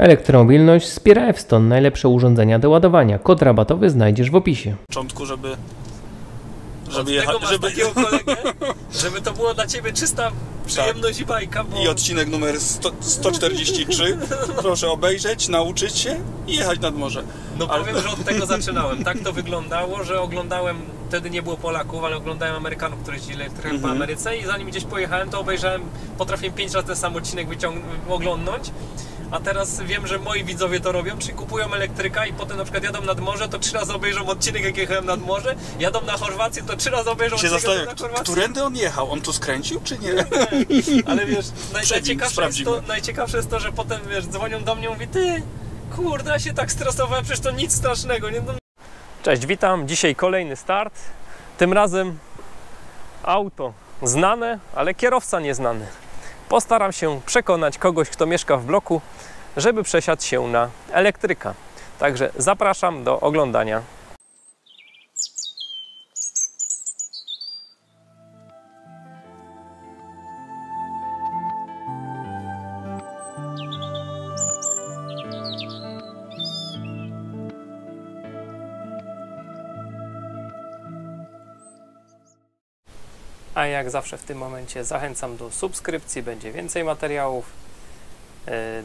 Elektromobilność wspiera Evston, najlepsze urządzenia do ładowania. Kod rabatowy znajdziesz w opisie. Na początku, żeby jechać, takiego kolegę, żeby to było dla ciebie czysta przyjemność i bajka. Bo... I odcinek numer 143. Proszę obejrzeć, nauczyć się i jechać nad morze. No powiem, że od tego zaczynałem. Tak to wyglądało, że oglądałem, wtedy nie było Polaków, ale oglądałem Amerykanów, którzy jeździli trochę po Ameryce i zanim gdzieś pojechałem, to obejrzałem, potrafiłem 5 razy ten sam odcinek oglądnąć. A teraz wiem, że moi widzowie to robią, czyli kupują elektryka i potem na przykład jadą nad morze, to 3 razy obejrzą odcinek, jak jechałem nad morze, jadą na Chorwację, to 3 razy obejrzą odcinek na Chorwację. Którędy on jechał? On tu skręcił, czy nie? Ale wiesz, najciekawsze jest to, że potem wiesz, dzwonią do mnie i mówi, ty, kurde, ja się tak stresowałem, przecież to nic strasznego. Nie? Cześć, witam, dzisiaj kolejny start, tym razem auto znane, ale kierowca nieznany. Postaram się przekonać kogoś, kto mieszka w bloku, żeby przesiadł się na elektryka. Także zapraszam do oglądania. A jak zawsze w tym momencie zachęcam do subskrypcji, będzie więcej materiałów,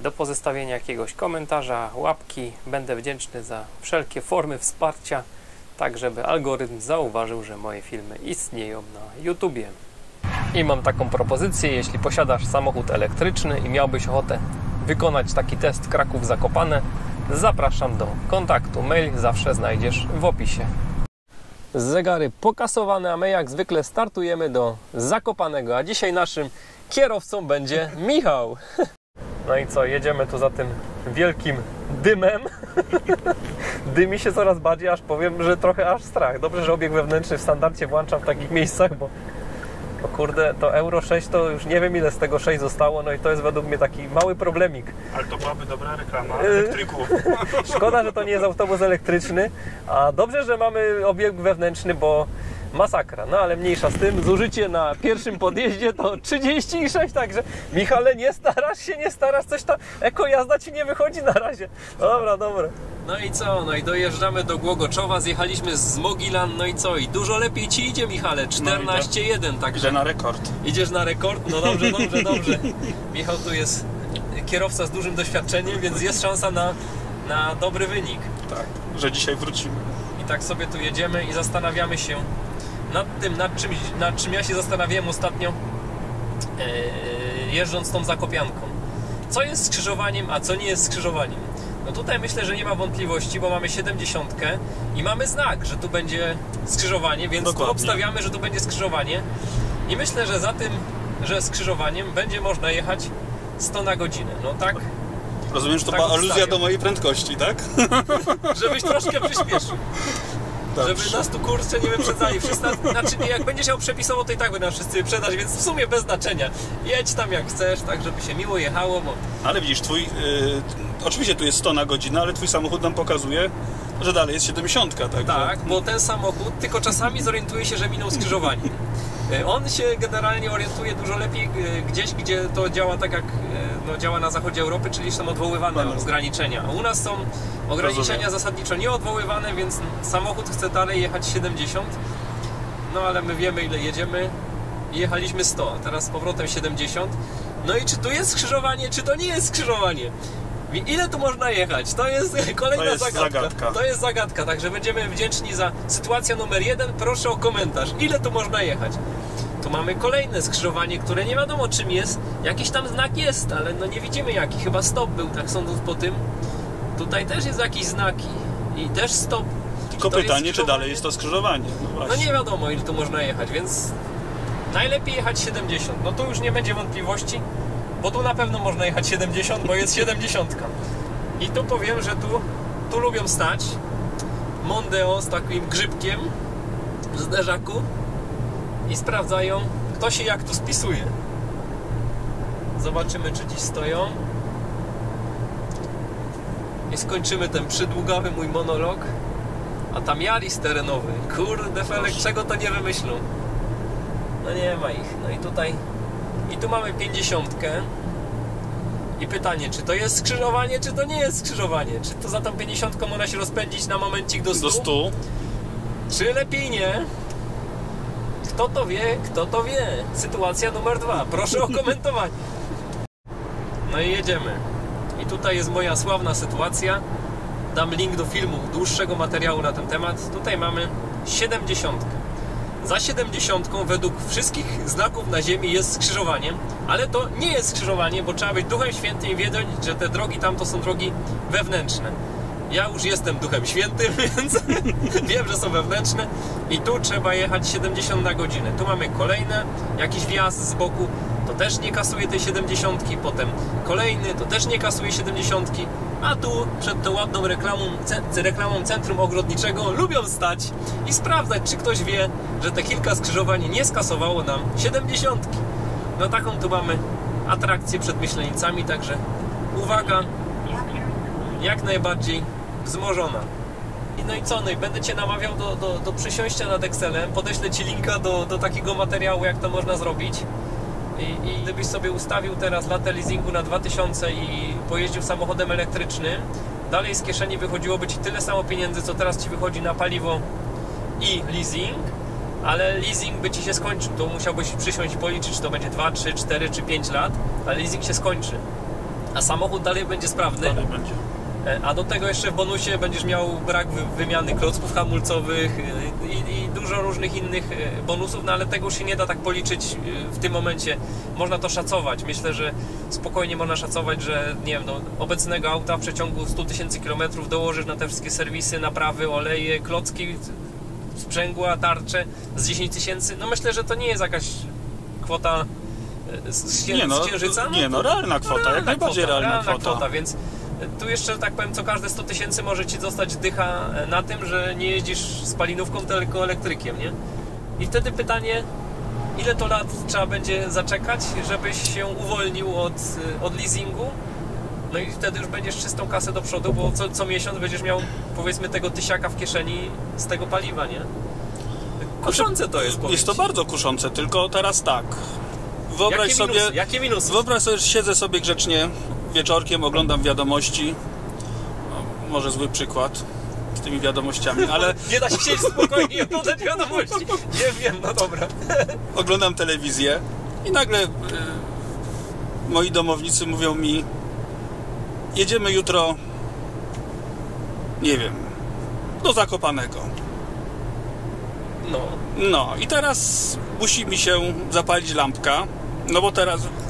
do pozostawienia jakiegoś komentarza, łapki. Będę wdzięczny za wszelkie formy wsparcia, tak żeby algorytm zauważył, że moje filmy istnieją na YouTubie. I mam taką propozycję, jeśli posiadasz samochód elektryczny i miałbyś ochotę wykonać taki test Kraków-Zakopane, zapraszam do kontaktu. Mail zawsze znajdziesz w opisie. Zegary pokasowane, a my jak zwykle startujemy do Zakopanego, a dzisiaj naszym kierowcą będzie Michał. No i co, jedziemy tu za tym wielkim dymem. Dymi się coraz bardziej, aż powiem, że trochę aż strach. Dobrze, że obieg wewnętrzny w standardzie włączam w takich miejscach, bo o kurde, to Euro 6 to już nie wiem ile z tego 6 zostało, no i to jest według mnie taki mały problemik. Ale to byłaby dobra reklama elektryków. Szkoda, że to nie jest autobus elektryczny, a dobrze, że mamy obieg wewnętrzny, bo masakra. No ale mniejsza z tym, zużycie na pierwszym podjeździe to 36, także Michale, nie starasz, coś tam, ekojazda ci nie wychodzi na razie. Dobra. No i co? No i dojeżdżamy do Głogoczowa, zjechaliśmy z Mogilan, no i co? I dużo lepiej ci idzie, Michale, 14,1, także... Idę na rekord. Idziesz na rekord? No dobrze. Michał tu jest kierowca z dużym doświadczeniem, więc jest szansa na dobry wynik. Tak, że dzisiaj wrócimy. I tak sobie tu jedziemy i zastanawiamy się nad tym, nad czym ja się zastanawiałem ostatnio, jeżdżąc tą Zakopianką. Co jest skrzyżowaniem, a co nie jest skrzyżowaniem? No tutaj myślę, że nie ma wątpliwości, bo mamy 70 i mamy znak, że tu będzie skrzyżowanie, więc tu obstawiamy, że tu będzie skrzyżowanie. I myślę, że za tym, że skrzyżowaniem będzie można jechać 100 na godzinę. No tak. Rozumiem, że to była aluzja do mojej prędkości, tak? Żebyś troszkę przyspieszył. Żeby nas tu kurczę nie wyprzedzali. Znaczy jak będziesz miał przepisowo, to i tak będą nas wszyscy wyprzedzać, więc w sumie bez znaczenia. Jedź tam jak chcesz, tak żeby się miło jechało, bo... Ale widzisz, oczywiście tu jest 100 na godzinę, ale twój samochód nam pokazuje, że dalej jest 70, tak? Tak, bo ten samochód tylko czasami zorientuje się, że minął skrzyżowanie. On się generalnie orientuje dużo lepiej gdzieś, gdzie to działa tak jak działa na zachodzie Europy, czyli są odwoływane ograniczenia. A u nas są ograniczenia zasadniczo nieodwoływane, więc samochód chce dalej jechać 70. No ale my wiemy ile jedziemy i jechaliśmy 100, a teraz z powrotem 70. No i czy tu jest skrzyżowanie, czy to nie jest skrzyżowanie? Ile tu można jechać? To jest kolejna zagadka. To jest zagadka, także będziemy wdzięczni za sytuację numer 1. Proszę o komentarz. Ile tu można jechać? Tu mamy kolejne skrzyżowanie, które nie wiadomo czym jest. Jakiś tam znak jest, ale no nie widzimy jaki. Chyba stop był, tak sądząc po tym. Tutaj też jest jakiś znak i też stop. Tylko pytanie, czy dalej jest to skrzyżowanie? No nie wiadomo ile tu można jechać, więc najlepiej jechać 70. No tu już nie będzie wątpliwości. Bo tu na pewno można jechać 70, bo jest 70. I tu powiem, że tu lubią stać Mondeo z takim grzybkiem w zderzaku i sprawdzają, kto się jak tu spisuje. Zobaczymy, czy dziś stoją. I skończymy ten przydługawy mój monolog. A tam Yaris terenowy. Kurde felek, czego to nie wymyślą. No nie ma ich. No i tutaj... I tu mamy 50. I pytanie, czy to jest skrzyżowanie, czy to nie jest skrzyżowanie? Czy to za tą 50 można się rozpędzić na momencik do 100? Do 100. Czy lepiej nie? Kto to wie, kto to wie? Sytuacja numer 2. Proszę o komentowanie. No i jedziemy. I tutaj jest moja sławna sytuacja. Dam link do filmu, dłuższego materiału na ten temat. Tutaj mamy 70. Za 70 według wszystkich znaków na ziemi jest skrzyżowaniem, ale to nie jest skrzyżowanie, bo trzeba być Duchem Świętym i wiedzieć, że te drogi tam to są drogi wewnętrzne. Ja już jestem Duchem Świętym, więc wiem, że są wewnętrzne i tu trzeba jechać 70 na godzinę. Tu mamy kolejne, jakiś wjazd z boku, to też nie kasuje tej 70, potem kolejny, to też nie kasuje 70, a tu przed tą ładną reklamą Centrum Ogrodniczego lubią stać i sprawdzać, czy ktoś wie, że te kilka skrzyżowań nie skasowało nam 70. No taką tu mamy atrakcję przed Myślenicami, także uwaga, jak najbardziej wzmożona. No i co? No i będę Cię namawiał do przysiąścia nad Excelem, podeślę Ci linka do takiego materiału, jak to można zrobić. I gdybyś sobie ustawił teraz latę leasingu na 2000 i pojeździł samochodem elektrycznym, dalej z kieszeni wychodziłoby Ci tyle samo pieniędzy, co teraz Ci wychodzi na paliwo i leasing, ale leasing by Ci się skończył. To musiałbyś przysiąść i policzyć, czy to będzie 2, 3, 4 czy 5 lat, ale leasing się skończy. A samochód dalej będzie sprawny. Dalej będzie. A do tego jeszcze w bonusie będziesz miał brak wymiany klocków hamulcowych i dużo różnych innych bonusów, no ale tego już się nie da tak policzyć w tym momencie. Można to szacować. Myślę, że spokojnie można szacować, że nie wiem, no, obecnego auta w przeciągu 100 000 km dołożysz na te wszystkie serwisy, naprawy, oleje, klocki, sprzęgła, tarcze z 10 000. No myślę, że to nie jest jakaś kwota z księżyca. Realna kwota, jak najbardziej realna kwota. Więc tu jeszcze, tak powiem, co każde 100 000 może Ci zostać dycha na tym, że nie jeździsz spalinówką, tylko elektrykiem, nie? I wtedy pytanie, ile to lat trzeba będzie zaczekać, żebyś się uwolnił od leasingu? No i wtedy już będziesz czystą kasę do przodu, bo co miesiąc będziesz miał, powiedzmy, tego tysiaka w kieszeni z tego paliwa, nie? Kuszące to jest, Jest to bardzo kuszące, tylko teraz tak. Jakie minusy? Wyobraź sobie, że siedzę sobie grzecznie wieczorkiem, oglądam wiadomości. No, może zły przykład z tymi wiadomościami, ale... Nie da się siedzieć spokojnie i oglądać wiadomości. Nie wiem, no dobra. Oglądam telewizję i nagle moi domownicy mówią mi: jedziemy jutro, nie wiem, do Zakopanego. No i teraz musi mi się zapalić lampka, no bo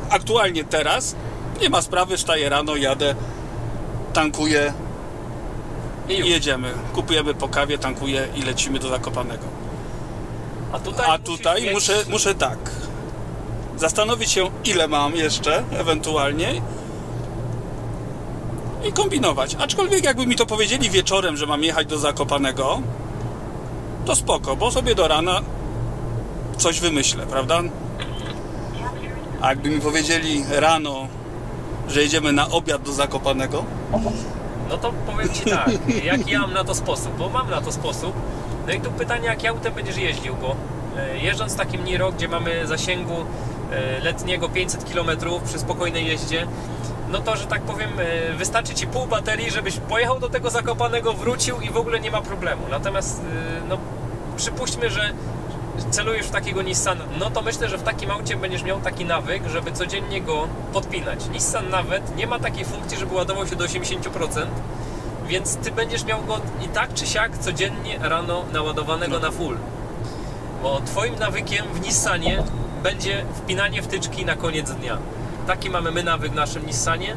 aktualnie teraz nie ma sprawy, wstaję rano, jadę, tankuję i jedziemy. Kupujemy po kawie, tankuję i lecimy do Zakopanego. A tutaj muszę tak zastanowić się, ile mam jeszcze ewentualnie i kombinować. Aczkolwiek jakby mi to powiedzieli wieczorem, że mam jechać do Zakopanego, to spoko, bo sobie do rana coś wymyślę, prawda? A jakby mi powiedzieli rano, że jedziemy na obiad do Zakopanego, no to powiem Ci tak, jaki ja mam na to sposób, bo mam na to sposób. No i tu pytanie, jak autem będziesz jeździł, bo jeżdżąc takim Niro, gdzie mamy zasięgu letniego 500 km przy spokojnej jeździe, no to, że tak powiem, wystarczy Ci pół baterii, żebyś pojechał do tego Zakopanego, wrócił i w ogóle nie ma problemu. Natomiast, no przypuśćmy, że celujesz w takiego Nissana, no to myślę, że w takim aucie będziesz miał taki nawyk, żeby codziennie go podpinać. Nissan nawet nie ma takiej funkcji, żeby ładował się do 80%, więc Ty będziesz miał go i tak czy siak codziennie rano naładowanego na full. Bo Twoim nawykiem w Nissanie będzie wpinanie wtyczki na koniec dnia. Taki mamy my nawyk w naszym Nissanie.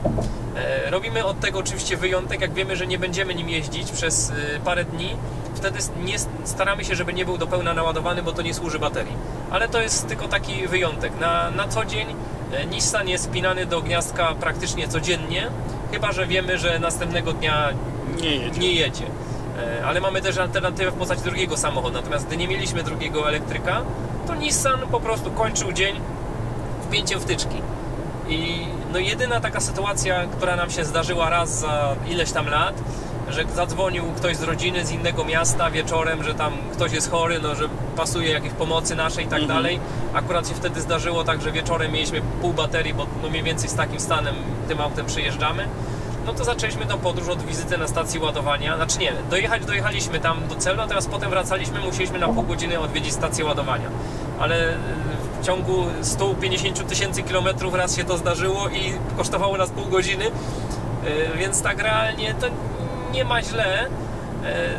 Robimy od tego oczywiście wyjątek, jak wiemy, że nie będziemy nim jeździć przez parę dni. Wtedy nie staramy się, żeby nie był do pełna naładowany, bo to nie służy baterii. Ale to jest tylko taki wyjątek. Na co dzień Nissan jest wpinany do gniazdka praktycznie codziennie, chyba że wiemy, że następnego dnia nie jedzie. Ale mamy też alternatywę w postaci drugiego samochodu. Natomiast gdy nie mieliśmy drugiego elektryka, to Nissan po prostu kończył dzień wpięciem wtyczki. I no jedyna taka sytuacja, która nam się zdarzyła raz za ileś tam lat, że zadzwonił ktoś z rodziny z innego miasta wieczorem, że tam ktoś jest chory, no, że pasuje jakieś pomocy naszej i tak dalej. Akurat się wtedy zdarzyło tak, że wieczorem mieliśmy pół baterii, bo no mniej więcej z takim stanem tym autem przyjeżdżamy. No to zaczęliśmy tą podróż od wizyty na stacji ładowania. Znaczy nie, dojechaliśmy tam do celu, natomiast potem wracaliśmy, musieliśmy na pół godziny odwiedzić stację ładowania. Ale w ciągu 150 000 kilometrów raz się to zdarzyło i kosztowało nas pół godziny, więc tak realnie to nie ma źle.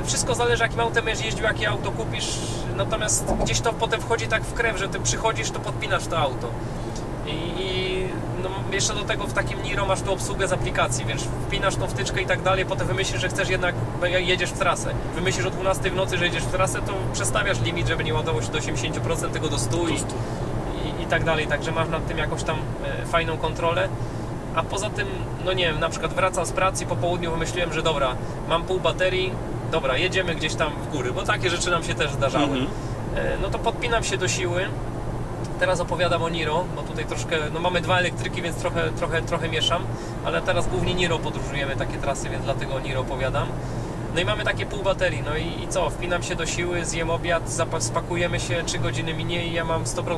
Wszystko zależy, jakim autem będziesz jeździł, jakie auto kupisz, natomiast gdzieś to potem wchodzi tak w krew, że ty przychodzisz, to podpinasz to auto. I no, jeszcze do tego w takim Niro masz tu obsługę z aplikacji, więc wpinasz tą wtyczkę i tak dalej, potem wymyślisz, że chcesz jednak, jedziesz w trasę. Wymyślisz o 12 w nocy, że jedziesz w trasę, to przestawiasz limit, żeby nie ładowało się do 80%, tego do 100 i tak dalej, także masz nad tym jakąś tam fajną kontrolę. A poza tym, no nie wiem, na przykład wracam z pracy i po południu wymyśliłem, że dobra, mam pół baterii, dobra, jedziemy gdzieś tam w góry, bo takie rzeczy nam się też zdarzały. No to podpinam się do siły. Teraz opowiadam o Niro, bo tutaj troszkę, no mamy dwa elektryki, więc trochę mieszam, ale teraz głównie Niro podróżujemy takie trasy, więc dlatego o Niro opowiadam. No i mamy takie pół baterii, no i co, wpinam się do siły, zjem obiad, spakujemy się, 3 godziny minie i ja mam 100%.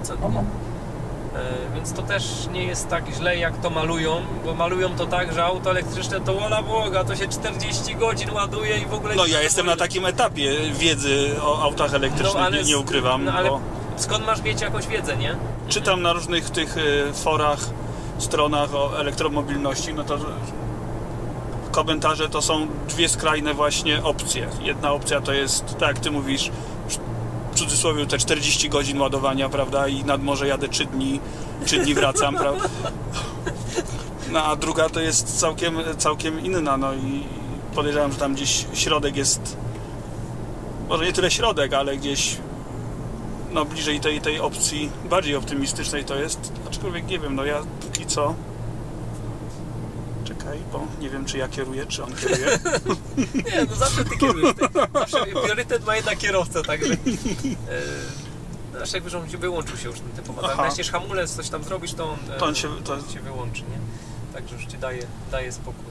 Więc to też nie jest tak źle, jak to malują, bo malują to tak, że auto elektryczne to wola Boga, to się 40 godzin ładuje i w ogóle... No ja jestem na takim etapie wiedzy o autach elektrycznych, no, ale, nie ukrywam. No ale bo... skąd masz mieć jakąś wiedzę, nie? Czytam na różnych tych forach, stronach o elektromobilności, no to komentarze to są dwie skrajne właśnie opcje. Jedna opcja to jest, tak jak ty mówisz, w cudzysłowie te 40 godzin ładowania, prawda, i nad morze jadę 3 dni wracam, prawda. No a druga to jest całkiem inna, no i podejrzewam, że tam gdzieś środek jest, może nie tyle środek, ale gdzieś no bliżej tej opcji bardziej optymistycznej to jest, aczkolwiek nie wiem, no ja póki co czekaj, bo nie wiem, czy ja kieruję, czy on kieruje. Nie, no zawsze ty kierujesz. Zawsze priorytet ma jednak kierowca, także... Znaczy jakby, że on się wyłączył się już ten tempomat. Jak naciśniesz hamulec, coś tam zrobisz, to on się wyłączy, nie? Także już ci daje spokój.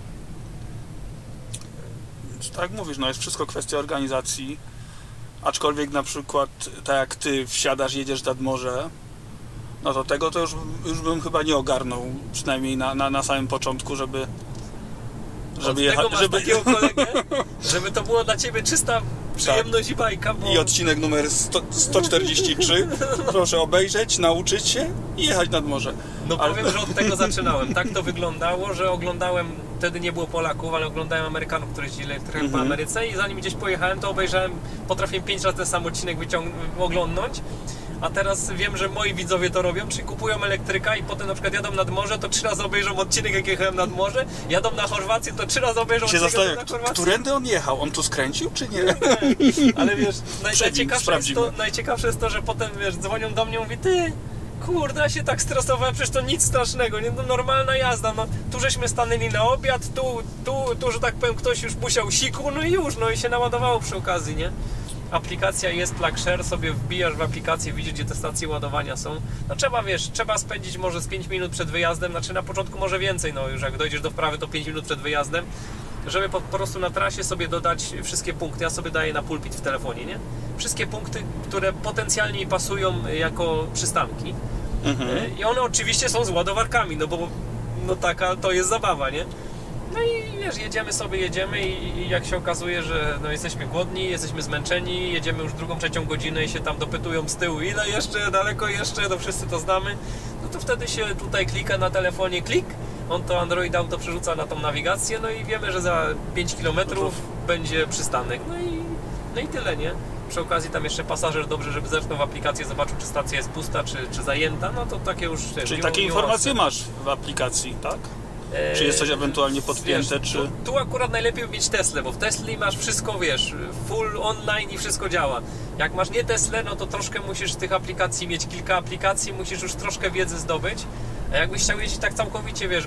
Więc tak mówisz, no jest wszystko kwestia organizacji. Aczkolwiek na przykład, tak jak ty wsiadasz, jedziesz nad morze, no to tego to już bym chyba nie ogarnął, przynajmniej na samym początku, żeby jechać. Żeby takiego kolegę, żeby to było dla ciebie czysta przyjemność i bajka. Bo... I odcinek numer 143. Proszę obejrzeć, nauczyć się i jechać nad morze. No powiem, że od tego zaczynałem. Tak to wyglądało, że oglądałem, wtedy nie było Polaków, ale oglądałem Amerykanów, którzy jeździli trochę po Ameryce i zanim gdzieś pojechałem, to obejrzałem, potrafiłem 5 razy ten sam odcinek oglądnąć. A teraz wiem, że moi widzowie to robią, czyli kupują elektryka i potem na przykład jadą nad morze, to 3 razy obejrzą odcinek, jak jechałem nad morze, jadą na Chorwację, to 3 razy obejrzą odcinek na Chorwację. Którędy on jechał? On tu skręcił, czy nie? Ale wiesz, najciekawsze jest to, że potem wiesz, dzwonią do mnie i mówi, ty, kurde, ja się tak stresowałem, przecież to nic strasznego, nie? No, normalna jazda, no tu żeśmy stanęli na obiad, tu, że tak powiem, ktoś już musiał siku, no i już, no i się naładowało przy okazji, nie? Aplikacja jest PlugShare, sobie wbijasz w aplikację, widzisz, gdzie te stacje ładowania są. No trzeba spędzić może z 5 minut przed wyjazdem, znaczy na początku może więcej, no już jak dojdziesz do wprawy, to 5 minut przed wyjazdem, żeby po prostu na trasie sobie dodać wszystkie punkty. Ja sobie daję na pulpit w telefonie, nie? Wszystkie punkty, które potencjalnie pasują jako przystanki. I one oczywiście są z ładowarkami, no bo no taka to jest zabawa, nie? No i wiesz, jedziemy i jak się okazuje, że no jesteśmy głodni, jesteśmy zmęczeni, jedziemy już 2., 3. godzinę i się tam dopytują z tyłu, ile jeszcze, daleko jeszcze, no wszyscy to znamy, no to wtedy się tutaj klika na telefonie, on to Android Auto przerzuca na tą nawigację, no i wiemy, że za 5 km będzie przystanek, no i tyle, nie? Przy okazji tam jeszcze pasażer dobrze, żeby zerknął w aplikację, zobaczył, czy stacja jest pusta, czy zajęta, no to takie już... Czyli takie informacje masz w aplikacji, tak? Czy jest coś ewentualnie podpięte, wiesz, czy... Tu akurat najlepiej mieć Teslę, bo w Tesli masz wszystko, wiesz, full online i wszystko działa. Jak masz nie Teslę, no to troszkę musisz tych aplikacji mieć, kilka aplikacji, musisz już troszkę wiedzy zdobyć. A jakbyś chciał jeździć tak całkowicie, wiesz,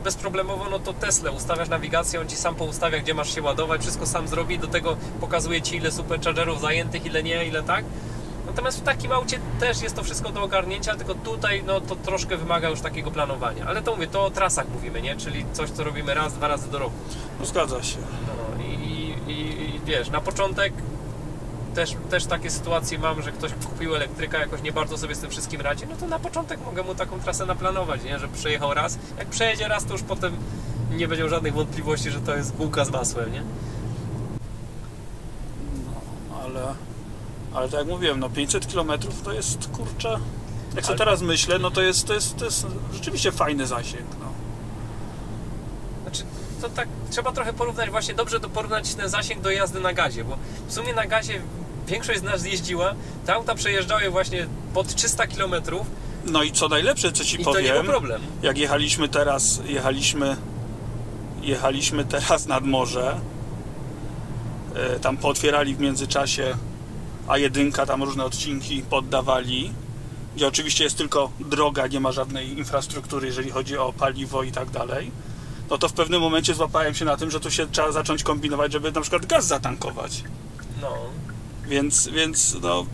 bezproblemowo, no to Teslę ustawiasz nawigację, on ci sam poustawia, gdzie masz się ładować, wszystko sam zrobi, do tego pokazuje ci, ile superchargerów zajętych, ile nie, ile tak. No Natomiast w takim aucie też jest to wszystko do ogarnięcia, tylko tutaj no to troszkę wymaga już takiego planowania. Ale to mówię, to o trasach mówimy, nie? Czyli coś, co robimy raz, 2 razy do roku. No zgadza się. No i wiesz, na początek też takie sytuacje mam, że ktoś kupił elektryka, jakoś nie bardzo sobie z tym wszystkim radzi, no to na początek mogę mu taką trasę naplanować, nie? Że przejechał raz. Jak przejedzie raz, to już potem nie będzie żadnych wątpliwości, że to jest bułka z masłem, nie? No, ale tak jak mówiłem, no 500 km to jest, kurczę, jak sobie teraz myślę, no to jest rzeczywiście fajny zasięg, no. Znaczy, to tak trzeba trochę porównać, właśnie dobrze to porównać ten zasięg do jazdy na gazie, bo w sumie na gazie większość z nas jeździła, te auta przejeżdżały właśnie pod 300 km. No i co najlepsze, co ci i powiem, to nie był problem. Jak jechaliśmy teraz nad morze, tam pootwierali w międzyczasie A1, tam różne odcinki poddawali, gdzie oczywiście jest tylko droga, nie ma żadnej infrastruktury, jeżeli chodzi o paliwo i tak dalej, no to w pewnym momencie złapałem się na tym, że tu się trzeba zacząć kombinować, żeby na przykład gaz zatankować. No. Więc no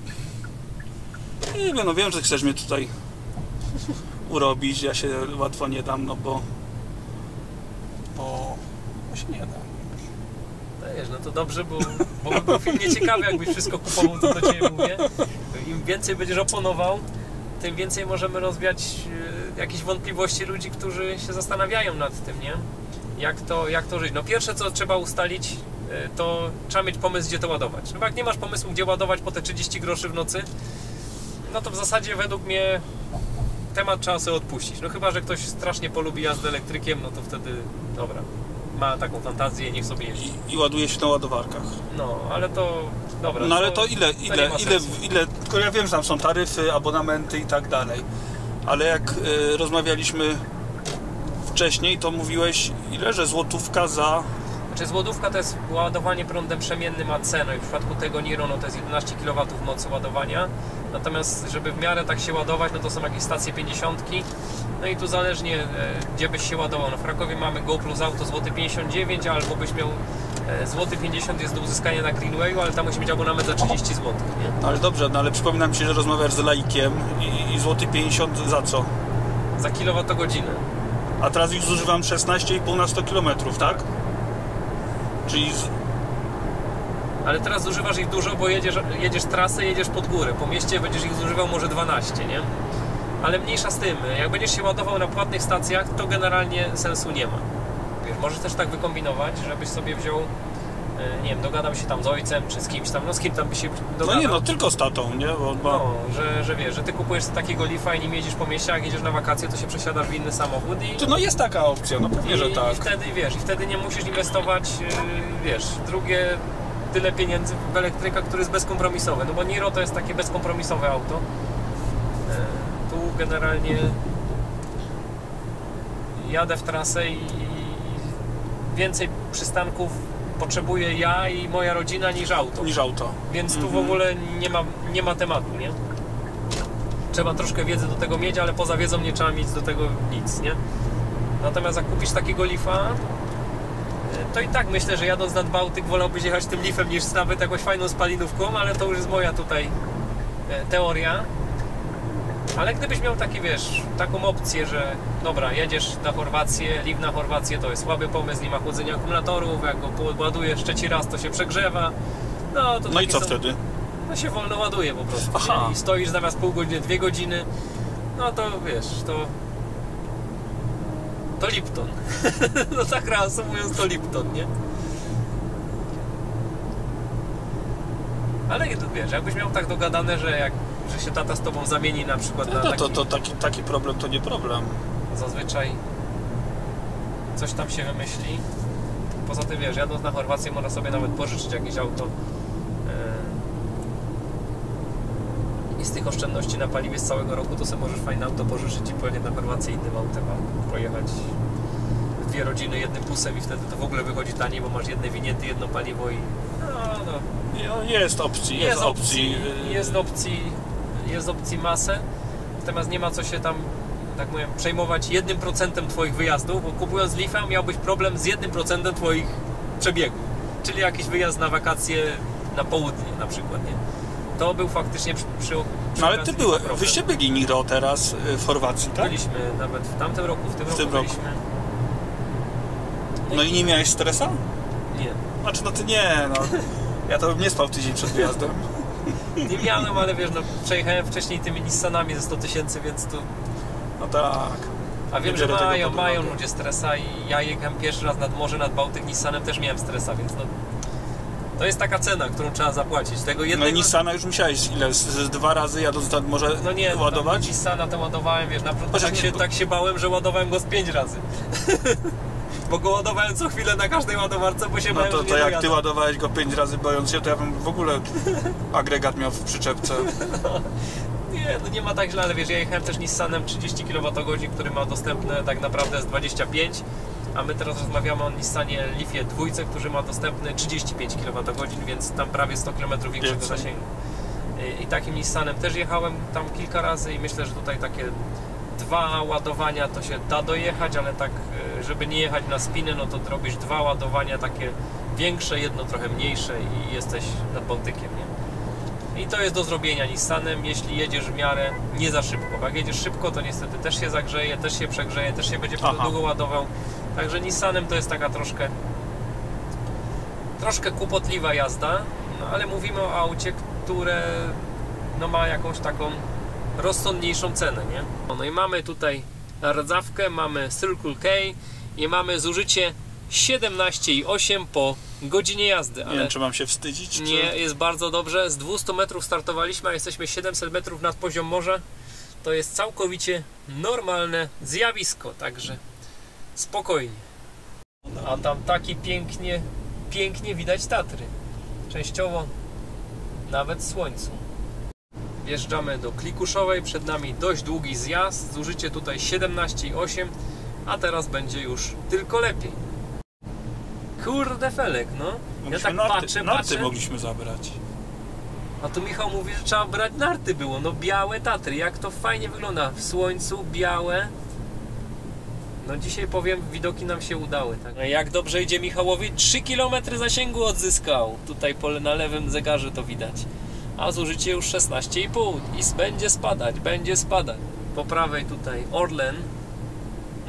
nie wiem, no wiem, że chcesz mnie tutaj urobić, ja się łatwo nie dam, no bo się nie da. No wiesz, no to dobrze, bo by był film nieciekawy, jakbyś wszystko kupował, to do Ciebie mówię. Im więcej będziesz oponował, tym więcej możemy rozwiać jakieś wątpliwości ludzi, którzy się zastanawiają nad tym, nie? Jak to żyć. No pierwsze, co trzeba ustalić, to trzeba mieć pomysł, gdzie to ładować. No bo jak nie masz pomysłu, gdzie ładować po te 30 groszy w nocy, no to w zasadzie według mnie temat trzeba sobie odpuścić. No chyba, że ktoś strasznie polubi jazdę elektrykiem, no to wtedy dobra, ma taką fantazję, niech sobie jeździ. I ładuje się na ładowarkach. No, ale to dobra. No ale to ile, tylko ja wiem, że tam są taryfy, abonamenty i tak dalej. Ale jak rozmawialiśmy wcześniej, to mówiłeś ile, że złotówka za... Znaczy złotówka to jest ładowanie prądem przemiennym AC, no i w przypadku tego Niro no to jest 11 kW mocy ładowania. Natomiast żeby w miarę tak się ładować, no to są jakieś stacje 50. No i tu zależnie gdzie byś się ładował. No w Krakowie mamy Go Plus Auto złoty 59, albo byś miał złoty 50 jest do uzyskania na Greenwayu, ale tam musi mieć abonament za 30 zł, nie? No ale dobrze, no ale przypominam Ci, że rozmawiasz z laikiem i złoty 50 za co? Za kilowatogodzinę. A teraz ich zużywam 16,5 na 100 km, tak? Czyli... Ale teraz zużywasz ich dużo, bo jedziesz trasę, jedziesz pod górę. Po mieście będziesz ich zużywał może 12, nie? Ale mniejsza z tym. Jak będziesz się ładował na płatnych stacjach, to generalnie sensu nie ma. Wiesz, możesz też tak wykombinować, żebyś sobie wziął, nie wiem, dogadał się tam z ojcem, czy z kimś tam, no z kim tam by się dogadał. No nie, no tylko z tatą, nie? Bo... No, że wiesz, że ty kupujesz takiego Leafa i nim jedziesz po mieście, a jak jedziesz na wakacje, to się przesiadasz w inny samochód i... No jest taka opcja, no pewnie, że tak. I wtedy nie musisz inwestować, wiesz, drugie tyle pieniędzy w elektryka, który jest bezkompromisowy, no bo Niro to jest takie bezkompromisowe auto. Tu generalnie jadę w trasę i więcej przystanków potrzebuję ja i moja rodzina niż auto. Więc tu w ogóle nie ma tematu, nie? Trzeba troszkę wiedzy do tego mieć, ale poza wiedzą nie trzeba mieć do tego nic, nie? Natomiast jak kupisz takiego Leafa, to i tak myślę, że jadąc nad Bałtyk wolałbyś jechać tym Leafem niż nawet jakąś fajną spalinówką, ale to już jest moja tutaj teoria. Ale gdybyś miał taki, wiesz, taką opcję, że dobra, jedziesz na Chorwację, Leaf na Chorwację to jest słaby pomysł, nie ma chłodzenia akumulatorów, jak go ładujesz trzeci raz, to się przegrzewa. No i co wtedy? No się wolno ładuje po prostu. I stoisz zamiast pół godziny, 2 godziny, no to wiesz, to Lipton. No tak reasumując, to Lipton, nie? Ale wiesz, jakbyś miał tak dogadane, że się tata z tobą zamieni na przykład na taki problem to nie problem. Zazwyczaj coś tam się wymyśli. Poza tym wiesz, jadąc na Chorwację można sobie nawet pożyczyć jakieś auto i z tych oszczędności na paliwie z całego roku to sobie możesz fajne auto pożyczyć i pojechać na Chorwację innym autem, a pojechać 2 rodziny jednym busem i wtedy to w ogóle wychodzi taniej, bo masz jedne winiety, jedno paliwo i jest opcji masę, natomiast nie ma co się tam, tak powiem, przejmować 1% twoich wyjazdów, bo kupując Leafa miałbyś problem z 1% twoich przebiegów, czyli jakiś wyjazd na wakacje na południe na przykład, nie? To był faktycznie przy No ale ty byłeś, Europa. wyście byli Niro teraz w Chorwacji, tak? Byliśmy nawet w tamtym roku, w tym roku byliśmy. No i nie miałeś stresa? Nie. Znaczy no ty nie, no. Ja to bym nie spał tydzień przed wyjazdem. Nie miałem, ale wiesz, no przejechałem wcześniej tymi Nissanami za 100 000, więc to... No tak. A wiem, Nie że biorę tego mają pod uwagę. ludzie stresa i ja jechałem pierwszy raz nad morze, nad Bałtyk Nissanem, też miałem stresa, więc no... To jest taka cena, którą trzeba zapłacić. Tego No jednego... i Nissana już musiałeś ile? Z 2 razy jadąc nad morze No nie, ładować? Nissana to ładowałem, wiesz, naprawdę Chociaż nie, tak się bałem, że ładowałem go z 5 razy. Bo go ładowałem co chwilę na każdej ładowarce, bo się No bałem, to, że to nie jak dojadę. ty ładowałeś go 5 razy bojąc się, to ja bym w ogóle agregat miał w przyczepce. Nie, no nie ma tak źle, ale wiesz, ja jechałem też Nissanem 30 kWh, który ma dostępne tak naprawdę z 25, a my teraz rozmawiamy o Nissanie Leafie 2, który ma dostępny 35 kWh, więc tam prawie 100 km większego Więcej. zasięgu. I takim Nissanem też jechałem tam kilka razy i myślę, że tutaj takie 2 ładowania to się da dojechać, ale tak, żeby nie jechać na spiny, no to robisz 2 ładowania takie większe, jedno trochę mniejsze i jesteś nad Bałtykiem, nie? I to jest do zrobienia Nissanem, jeśli jedziesz w miarę nie za szybko. Bo jak jedziesz szybko, to niestety też się zagrzeje, też się przegrzeje, też się będzie długo ładował. Także Nissanem to jest taka troszkę kłopotliwa jazda, no ale mówimy o aucie, które no ma jakąś taką rozsądniejszą cenę, nie? No i mamy tutaj rdzawkę, mamy Circle K i mamy zużycie 17,8 po godzinie jazdy. Nie wiem, czy mam się wstydzić, czy... Nie, jest bardzo dobrze. Z 200 metrów startowaliśmy, a jesteśmy 700 metrów nad poziom morza. To jest całkowicie normalne zjawisko, także spokojnie. A tam taki pięknie widać Tatry. Częściowo nawet w słońcu. Wjeżdżamy do Klikuszowej, przed nami dość długi zjazd, zużycie tutaj 17,8, a teraz będzie już tylko lepiej. Kurde felek, no. Ja tak patrzę. Narty mogliśmy zabrać. A tu Michał mówi, że trzeba brać narty było. No białe Tatry, jak to fajnie wygląda. W słońcu, białe. No dzisiaj powiem, widoki nam się udały. Tak? No jak dobrze idzie Michałowi, 3 km zasięgu odzyskał. Tutaj na lewym zegarze to widać. A zużycie już 16,5 i będzie spadać. Po prawej tutaj Orlen.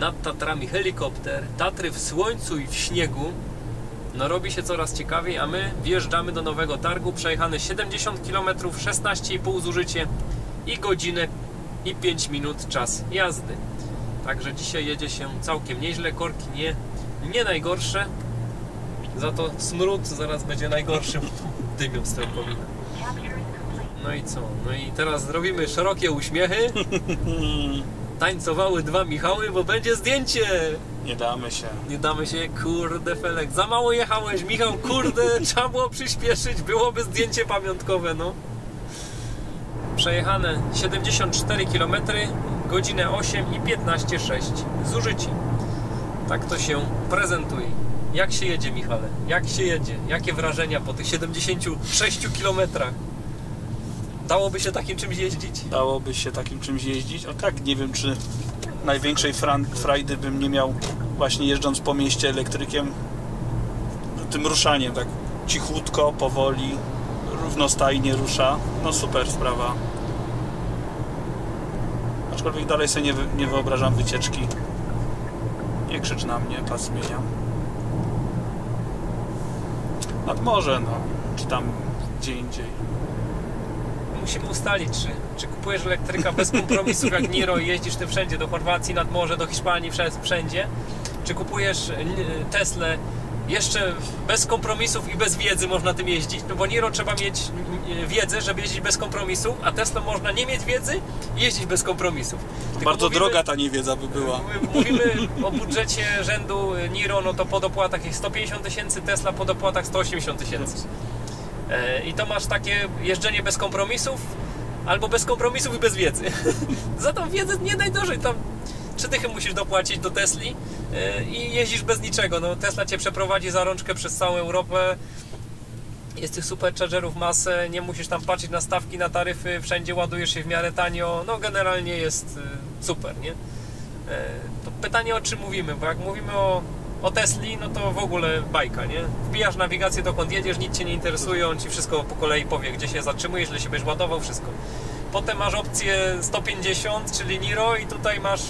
Nad Tatrami helikopter. Tatry w słońcu i w śniegu. No robi się coraz ciekawiej, a my wjeżdżamy do nowego targu. Przejechane 70 km, 16,5 zużycie i godzinę i 5 minut czas jazdy. Także dzisiaj jedzie się całkiem nieźle. Korki nie najgorsze. Za to smród zaraz będzie najgorszy. Dymią z tego komina. No i co? No i teraz robimy szerokie uśmiechy. Tańcowały 2 Michały, bo będzie zdjęcie. Nie damy się. Nie damy się, kurde felek. Za mało jechałeś, Michał, kurde. Trzeba było przyspieszyć, byłoby zdjęcie pamiątkowe, no. Przejechane 74 km, godzinę 8 i 15,6 zużyci. Tak to się prezentuje. Jak się jedzie, Michale? Jak się jedzie? Jakie wrażenia po tych 76 km? Dałoby się takim czymś jeździć? Dałoby się takim czymś jeździć? O tak, nie wiem, czy największej frajdy bym nie miał właśnie jeżdżąc po mieście elektrykiem, tym ruszaniem, tak cichutko, powoli, równostajnie rusza. No super sprawa. Aczkolwiek dalej sobie nie wyobrażam wycieczki. Nie krzycz na mnie, pas zmieniam. Nad morze, no, czy tam gdzie indziej. Musimy ustalić, czy kupujesz elektryka bez kompromisów jak Niro i jeździsz tym wszędzie, do Chorwacji, nad morze, do Hiszpanii, wszędzie, czy kupujesz Teslę jeszcze bez kompromisów i bez wiedzy można tym jeździć, no bo Niro trzeba mieć wiedzę, żeby jeździć bez kompromisów, a Teslą można nie mieć wiedzy i jeździć bez kompromisów. Tylko bardzo droga ta niewiedza by była. Mówimy o budżecie rzędu Niro, no to po dopłatach jest 150 000, Tesla po dopłatach 180 000. I to masz takie jeżdżenie bez kompromisów, albo bez kompromisów i bez wiedzy. Za tą wiedzę nie najdłużej, tam 3 dychy musisz dopłacić do Tesli i jeździsz bez niczego. No, Tesla cię przeprowadzi za rączkę przez całą Europę. Jest tych superchargerów masę, nie musisz tam patrzeć na stawki, na taryfy, wszędzie ładujesz się w miarę tanio. No generalnie jest super, nie? To pytanie, o czym mówimy, bo jak mówimy o O Tesli, no to w ogóle bajka, nie? Wbijasz nawigację, dokąd jedziesz, nic Cię nie interesuje, on Ci wszystko po kolei powie, gdzie się zatrzymujesz, ile się będziesz ładował, wszystko. Potem masz opcję 150, czyli Niro i tutaj masz...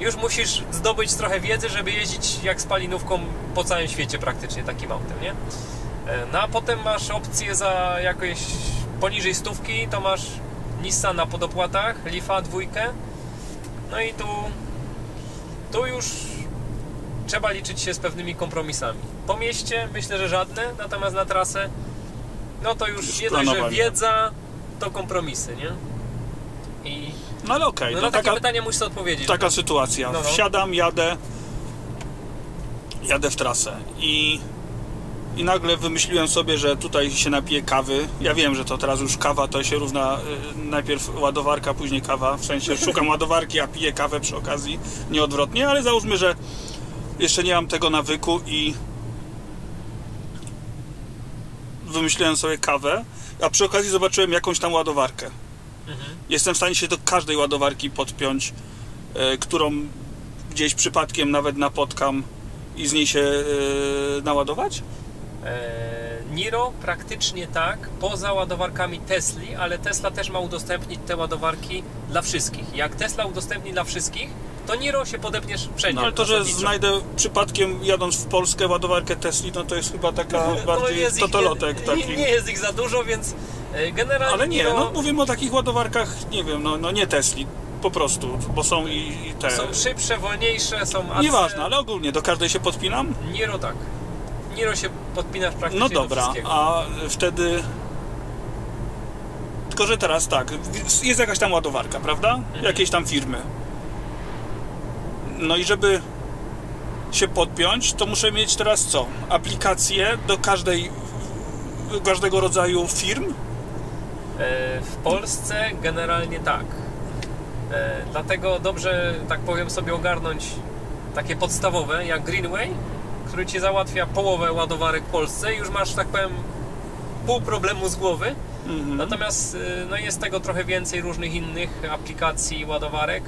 Już musisz zdobyć trochę wiedzy, żeby jeździć jak spalinówką po całym świecie praktycznie takim autem, nie? No a potem masz opcję za jakieś poniżej 100, to masz Nissana po dopłatach, Leafa 2. No i tu już trzeba liczyć się z pewnymi kompromisami. Po mieście myślę, że żadne, natomiast na trasę no to już nie dość, że wiedza, to kompromisy, nie? I no ale okej. no na takie pytanie musisz odpowiedzieć. Taka sytuacja. No. Wsiadam, jadę w trasę i nagle wymyśliłem sobie, że tutaj się napiję kawy. Ja wiem, że to teraz już kawa to się równa najpierw ładowarka, później kawa. W sensie szukam ładowarki, a piję kawę przy okazji, nie odwrotnie, ale załóżmy, że jeszcze nie mam tego nawyku i wymyśliłem sobie kawę, a przy okazji zobaczyłem jakąś tam ładowarkę. Jestem w stanie się do każdej ładowarki podpiąć, którą gdzieś przypadkiem nawet napotkam i z niej się naładować? Niro praktycznie tak, poza ładowarkami Tesli, ale Tesla też ma udostępnić te ładowarki dla wszystkich. Jak Tesla udostępni dla wszystkich, to Niro się podepniesz wszędzie. No ale to, że znajdę przypadkiem jadąc w Polskę ładowarkę Tesli, no to jest chyba taka bardziej totolotek taki. Nie jest ich za dużo, więc generalnie... Ale nie, no mówimy o takich ładowarkach, nie wiem, no nie Tesli, po prostu, bo są i te... Są szybsze, wolniejsze, są... AC... Nieważne, ale ogólnie, do każdej się podpinam? Niro tak. Niro się podpinasz praktycznie no dobra, do wszystkiego. A wtedy... Tylko, że teraz tak, jest jakaś tam ładowarka, prawda? Jakiejś tam firmy. No i żeby się podpiąć, to muszę mieć teraz co? Aplikację do każdego rodzaju firm? W Polsce generalnie tak. Dlatego dobrze, tak powiem, sobie ogarnąć takie podstawowe, jak Greenway, który Ci załatwia połowę ładowarek w Polsce i już masz, tak powiem, pół problemu z głowy. Natomiast no jest tego trochę więcej różnych innych aplikacji, ładowarek.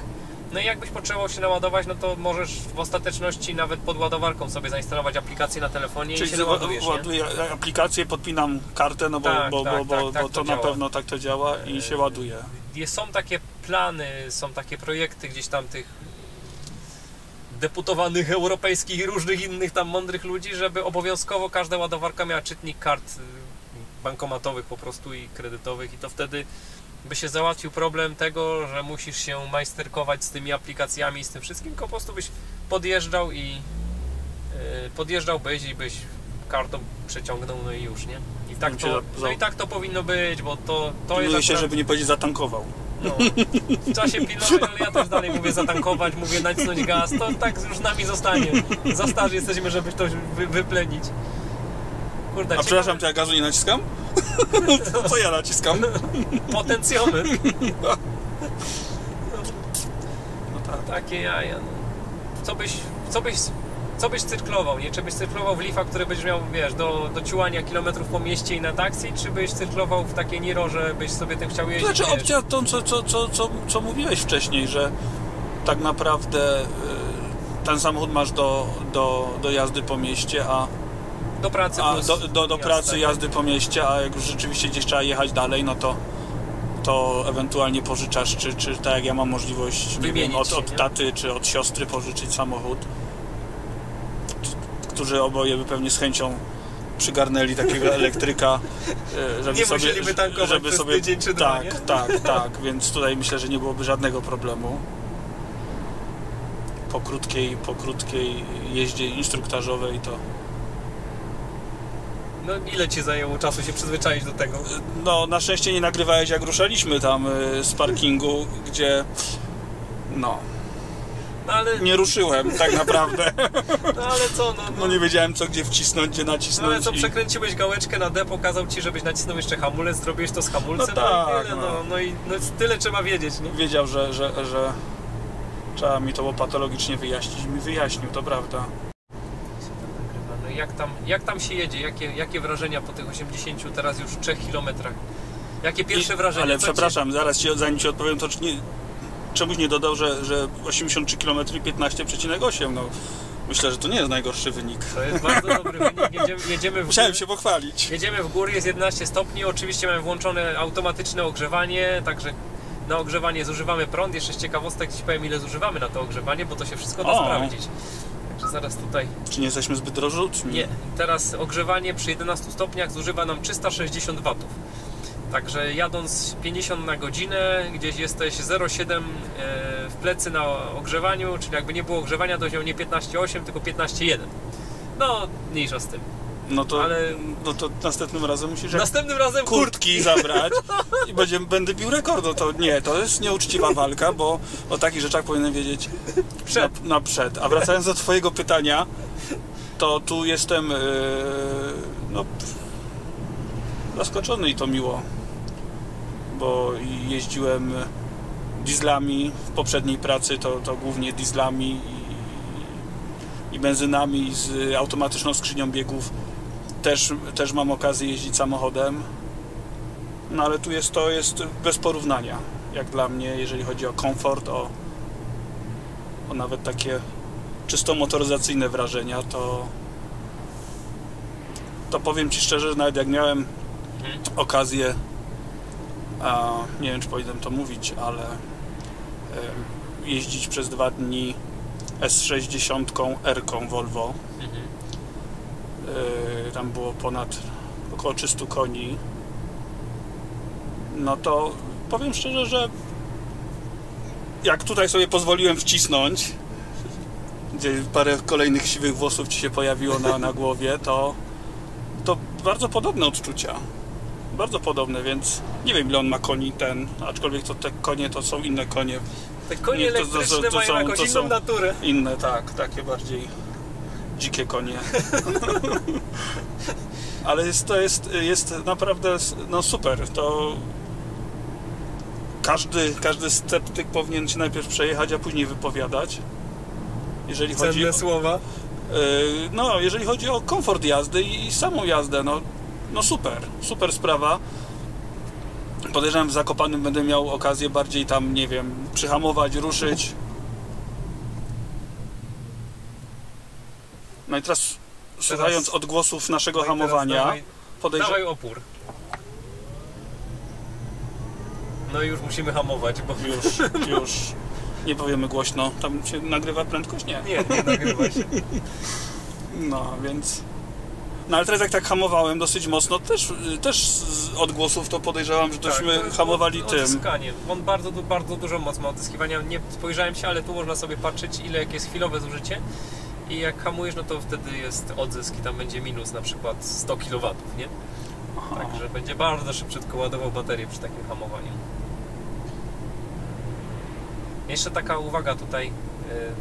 No i jakbyś potrzebował się naładować, no to możesz w ostateczności nawet pod ładowarką sobie zainstalować aplikację na telefonie. Czyli i się naładujesz. Ładuję aplikację, podpinam kartę, no bo tak, to na pewno tak to działa i się ładuje. Są takie plany, są takie projekty gdzieś tam tych deputowanych europejskich i różnych innych tam mądrych ludzi, żeby obowiązkowo każda ładowarka miała czytnik kart bankomatowych po prostu i kredytowych i to wtedy by się załatwił problem tego, że musisz się majsterkować z tymi aplikacjami i z tym wszystkim, tylko po prostu byś podjeżdżał i podjeżdżałbyś i byś kartą przeciągnął, no i już, nie? I tak to powinno być, bo to jest akurat... się, żeby nie powiedzieć zatankował. No, trzeba się pilnować, ale ja też dalej mówię zatankować, mówię nacisnąć gaz, to tak już z nami zostanie. Za starzy jesteśmy, żeby to wyplenić. Kurde, przepraszam, to ja gazu nie naciskam? Co ja naciskam? Potencjometr. No tak. Takie jaja. No. Co byś cyrklował, nie? Czy byś cyrklował w Leafa, który będziesz miał, wiesz, do ciułania kilometrów po mieście i na taksi, czy byś cyrklował w takie Niro, że byś sobie tym chciał jeździć? Znaczy opcja to, co mówiłeś wcześniej, że tak naprawdę ten samochód masz do jazdy po mieście, a do pracy do pracy, jazdy po mieście, a jak już rzeczywiście gdzieś trzeba jechać dalej, no to ewentualnie pożyczasz, czy tak jak ja mam możliwość, nie wiem, od taty czy od siostry pożyczyć samochód, którzy oboje by pewnie z chęcią przygarnęli takiego elektryka, żeby nie sobie, musieliby tankować żeby przez sobie tydzień czy dwa, nie? Tak, więc tutaj myślę, że nie byłoby żadnego problemu po krótkiej jeździe instruktażowej to... No ile Ci zajęło czasu się przyzwyczaić do tego? No na szczęście nie nagrywałeś, jak ruszaliśmy tam z parkingu, gdzie no ale... nie ruszyłem tak naprawdę. No ale co, no nie wiedziałem co, gdzie wcisnąć, gdzie nacisnąć. No ale co, przekręciłeś gałeczkę na D, pokazał Ci, żebyś nacisnął jeszcze hamulec, zrobiłeś to z hamulcem, no i tyle trzeba wiedzieć, nie? Wiedział, że trzeba mi to patologicznie wyjaśnić, mi wyjaśnił, to prawda. Jak tam się jedzie? Jakie wrażenia po tych 80, teraz już 3 kilometrach? Jakie pierwsze wrażenia? Ale przepraszam, zanim Ci odpowiem, to czemuś nie dodał, że 83 km 15,8, no Myślę, że to nie jest najgorszy wynik. To jest bardzo dobry wynik. Jedziemy w Musiałem góry. się pochwalić. Jedziemy w góry, jest 11 stopni. Oczywiście mamy włączone automatyczne ogrzewanie, także na ogrzewanie zużywamy prąd. Jeszcze z ciekawostek Ci powiem, ile zużywamy na to ogrzewanie, bo to się wszystko da sprawdzić. Także zaraz tutaj... Czy nie jesteśmy zbyt drożdżutni? Nie. Teraz ogrzewanie przy 11 stopniach zużywa nam 360 W. Także jadąc 50 na godzinę, gdzieś jesteś 0,7 w plecy na ogrzewaniu, czyli jakby nie było ogrzewania, to nie 15,8, tylko 15,1. No, mniejsza z tym. No to, Ale... no to następnym razem musisz Następnym razem kurtki zabrać i będę bił rekord. No to nie, to jest nieuczciwa walka, bo o takich rzeczach powinienem wiedzieć przed. A wracając do Twojego pytania, to tu jestem no, zaskoczony i to miło, bo jeździłem dieslami w poprzedniej pracy, to głównie dieslami i benzynami z automatyczną skrzynią biegów. Też mam okazję jeździć samochodem, no ale tu to jest bez porównania, jak dla mnie, jeżeli chodzi o komfort, o nawet takie czysto motoryzacyjne wrażenia, to powiem Ci szczerze, że nawet jak miałem okazję, nie wiem, czy powinienem to mówić, ale jeździć przez 2 dni S60 R-ką Volvo. Tam było około 300 koni. No to powiem szczerze, że jak tutaj sobie pozwoliłem wcisnąć, gdzie parę kolejnych siwych włosów Ci się pojawiło na głowie, to bardzo podobne odczucia. Bardzo podobne, więc nie wiem, ile on ma koni aczkolwiek te konie to są inne konie. Te konie elektryczne mają jakąś inną naturę. Inne, tak, takie bardziej dzikie konie. Ale jest naprawdę no super. To każdy sceptyk powinien się najpierw przejechać, a później wypowiadać. Jeżeli chodzi o słowa. No, jeżeli chodzi o komfort jazdy i samą jazdę, no super sprawa. Podejrzewam, w Zakopanem będę miał okazję bardziej tam, nie wiem, przyhamować, ruszyć. No i teraz słuchając odgłosów naszego hamowania, dawaj opór. No i już musimy hamować, bo... Już. Nie powiemy głośno. Tam się nagrywa prędkość? Nie. Nie nagrywa się. No, więc... No ale teraz jak tak hamowałem dosyć mocno, też z odgłosów to podejrzewam, że tośmy hamowali tym. Odzyskanie. On bardzo dużo moc ma odzyskiwania. Nie spojrzałem się, ale tu można sobie patrzeć, jak jest chwilowe zużycie. I jak hamujesz, no to wtedy jest odzysk i tam będzie minus na przykład 100 kW, nie? Aha. Także będzie bardzo szybciutko ładował baterię przy takim hamowaniu. Jeszcze taka uwaga tutaj,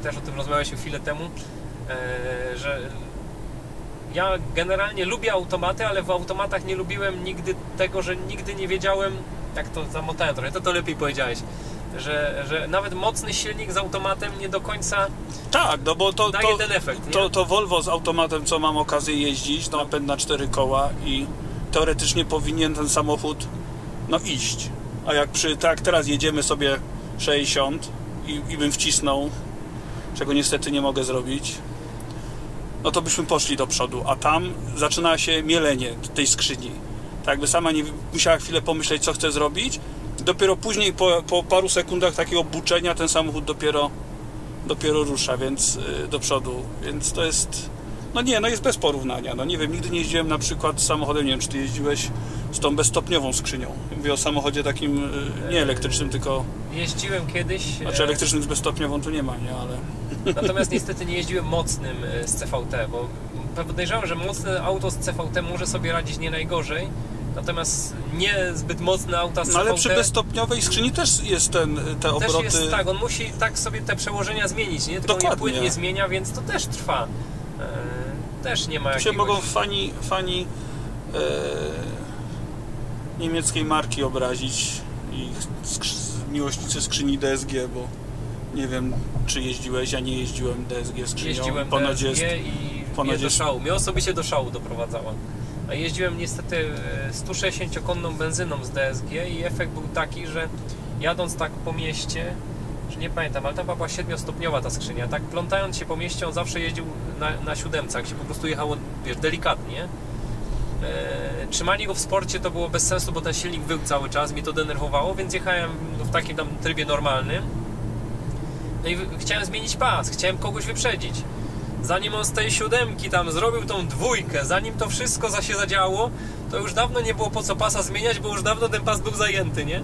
też o tym rozmawialiśmy chwilę temu, że ja generalnie lubię automaty, ale w automatach nie lubiłem nigdy tego, że nigdy nie wiedziałem, jak to zamotałem trochę, to lepiej powiedziałeś, że nawet mocny silnik z automatem nie do końca no bo daje ten efekt. To Volvo z automatem, co mam okazję jeździć, to napęd na 4 koła i teoretycznie powinien ten samochód iść. A jak teraz jedziemy sobie 60 i bym wcisnął, czego niestety nie mogę zrobić, no to byśmy poszli do przodu, a tam zaczyna się mielenie tej skrzyni. Tak jakby sama nie musiała chwilę pomyśleć, co chce zrobić. Dopiero później, po paru sekundach takiego buczenia, ten samochód dopiero rusza, więc do przodu. Więc to jest... jest bez porównania. No nie wiem, nigdy nie jeździłem na przykład z samochodem, nie wiem, czy Ty jeździłeś z tą bezstopniową skrzynią. Mówię o samochodzie takim nie elektrycznym, tylko... Jeździłem kiedyś... Znaczy elektrycznym z bezstopniową tu nie ma, nie? Ale... Natomiast niestety nie jeździłem mocnym z CVT, bo podejrzewam, że mocne auto z CVT może sobie radzić nie najgorzej. Natomiast nie zbyt mocne auta z CVT... No ale przy bezstopniowej skrzyni też jest te obroty... Też jest tak, on musi tak sobie te przełożenia zmienić, nie? Tylko nie płynnie zmienia, więc to też trwa. Też nie ma jakiegoś... Tu się mogą fani niemieckiej marki obrazić i miłośnicy skrzyni DSG, bo nie wiem, czy jeździłeś, ja nie jeździłem DSG skrzynią. Jeździłem DSG i mnie do szału. Mnie osobiście do szału doprowadzała. A jeździłem niestety 160-konną benzyną z DSG i efekt był taki, że jadąc tak po mieście, że nie pamiętam, ale tam była 7-stopniowa ta skrzynia. Tak plątając się po mieście, on zawsze jeździł na 7, gdzie po prostu jechało, wiesz, delikatnie. Trzymanie go w sporcie to było bez sensu, bo ten silnik wył cały czas, mnie to denerwowało, więc jechałem w takim tam trybie normalnym. No i chciałem zmienić pas, chciałem kogoś wyprzedzić. Zanim on z tej 7 tam zrobił tą 2, zanim to wszystko się zadziało, to już dawno nie było po co pasa zmieniać, bo już dawno ten pas był zajęty, nie?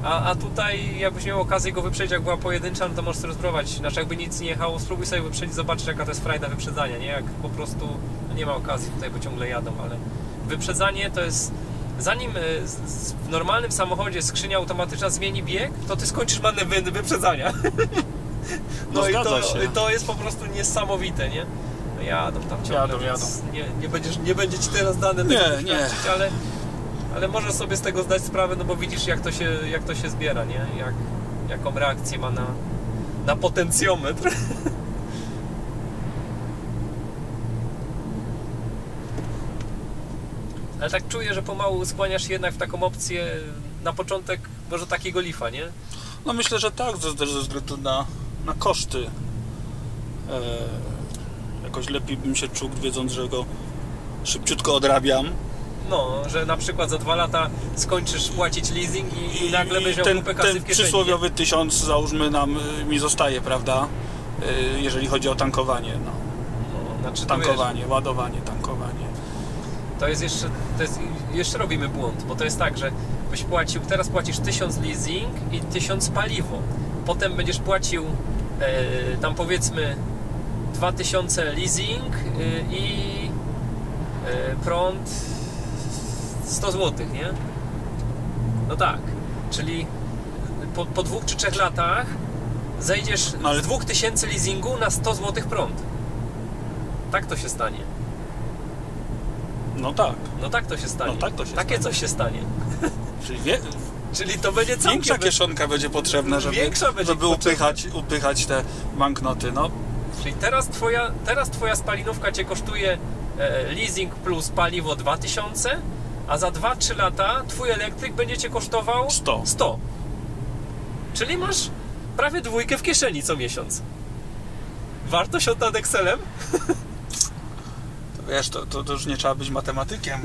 A tutaj jakbyś miał okazję go wyprzedzić, jak była pojedyncza, no to możesz sobie spróbować. Znaczy jakby nic nie jechało, spróbuj sobie wyprzedzić, zobaczyć jaka to jest frajda wyprzedzania, nie? Jak po prostu, no nie ma okazji tutaj, bo ciągle jadą, ale wyprzedzanie to jest... Zanim w normalnym samochodzie skrzynia automatyczna zmieni bieg, to ty skończysz manewry wyprzedzania. No i to jest po prostu niesamowite, nie? No jadą tam ciągle, jadą. Nie będzie ci teraz dane tego doświadczyć, ale możesz sobie z tego zdać sprawę, no bo widzisz jak to się zbiera, nie? Jaką reakcję ma na potencjometr. Ale tak czuję, że pomału skłaniasz się jednak w taką opcję na początek może takiego Leafa, nie? No myślę, że tak, ze względu na koszty. Jakoś lepiej bym się czuł, wiedząc, że go szybciutko odrabiam. No, że na przykład za 2 lata skończysz płacić leasing i nagle będziesz miał kupę kasy w kieszeni. Ten przysłowiowy 1000 załóżmy mi zostaje, prawda? Jeżeli chodzi o tankowanie. No, znaczy, tankowanie, ładowanie, tankowanie. Jeszcze robimy błąd, bo to jest tak, że byś płacił, teraz płacisz 1000 leasing i 1000 paliwo. Potem będziesz płacił tam powiedzmy 2000 leasing i prąd 100 zł, nie? No tak, czyli po 2 czy 3 latach zejdziesz z 2000 leasingu na 100 zł prąd. Tak to się stanie. No tak. No tak to się stanie. Takie coś się stanie. Czyli to będzie całkiem... Większa kieszonka będzie potrzebna, żeby upychać te banknoty, no. Czyli teraz twoja spalinówka cię kosztuje leasing plus paliwo 2000, a za 2-3 lata twój elektryk będzie cię kosztował 100. Czyli masz prawie 2 w kieszeni co miesiąc. Wartość nad Excelem? Wiesz, to już nie trzeba być matematykiem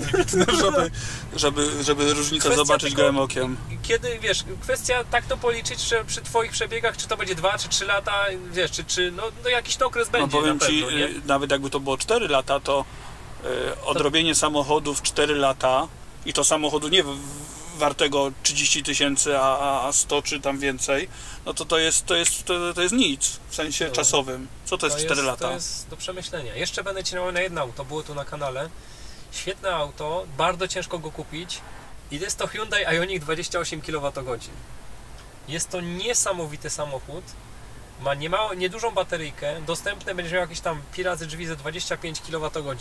żeby różnicę zobaczyć gołym okiem. Kiedy, wiesz, kwestia tak to policzyć, że przy twoich przebiegach, czy to będzie 2 czy 3 lata, wiesz, czy jakiś to okres będzie. No powiem ci, nawet jakby to było 4 lata, to odrobienie samochodu w 4 lata i to samochodu nie wartego 30 000, a 100 czy tam więcej, no to jest nic w sensie czasowym. Co to jest 4 lata? To jest do przemyślenia. Jeszcze będę ci namawiał na jedno auto, było tu na kanale. Świetne auto, bardzo ciężko go kupić i jest to Hyundai Ioniq 28 kWh. Jest to niesamowity samochód. Ma niedużą bateryjkę, dostępne będziesz miał jakieś tam pi razy drzwi ze 25 kWh.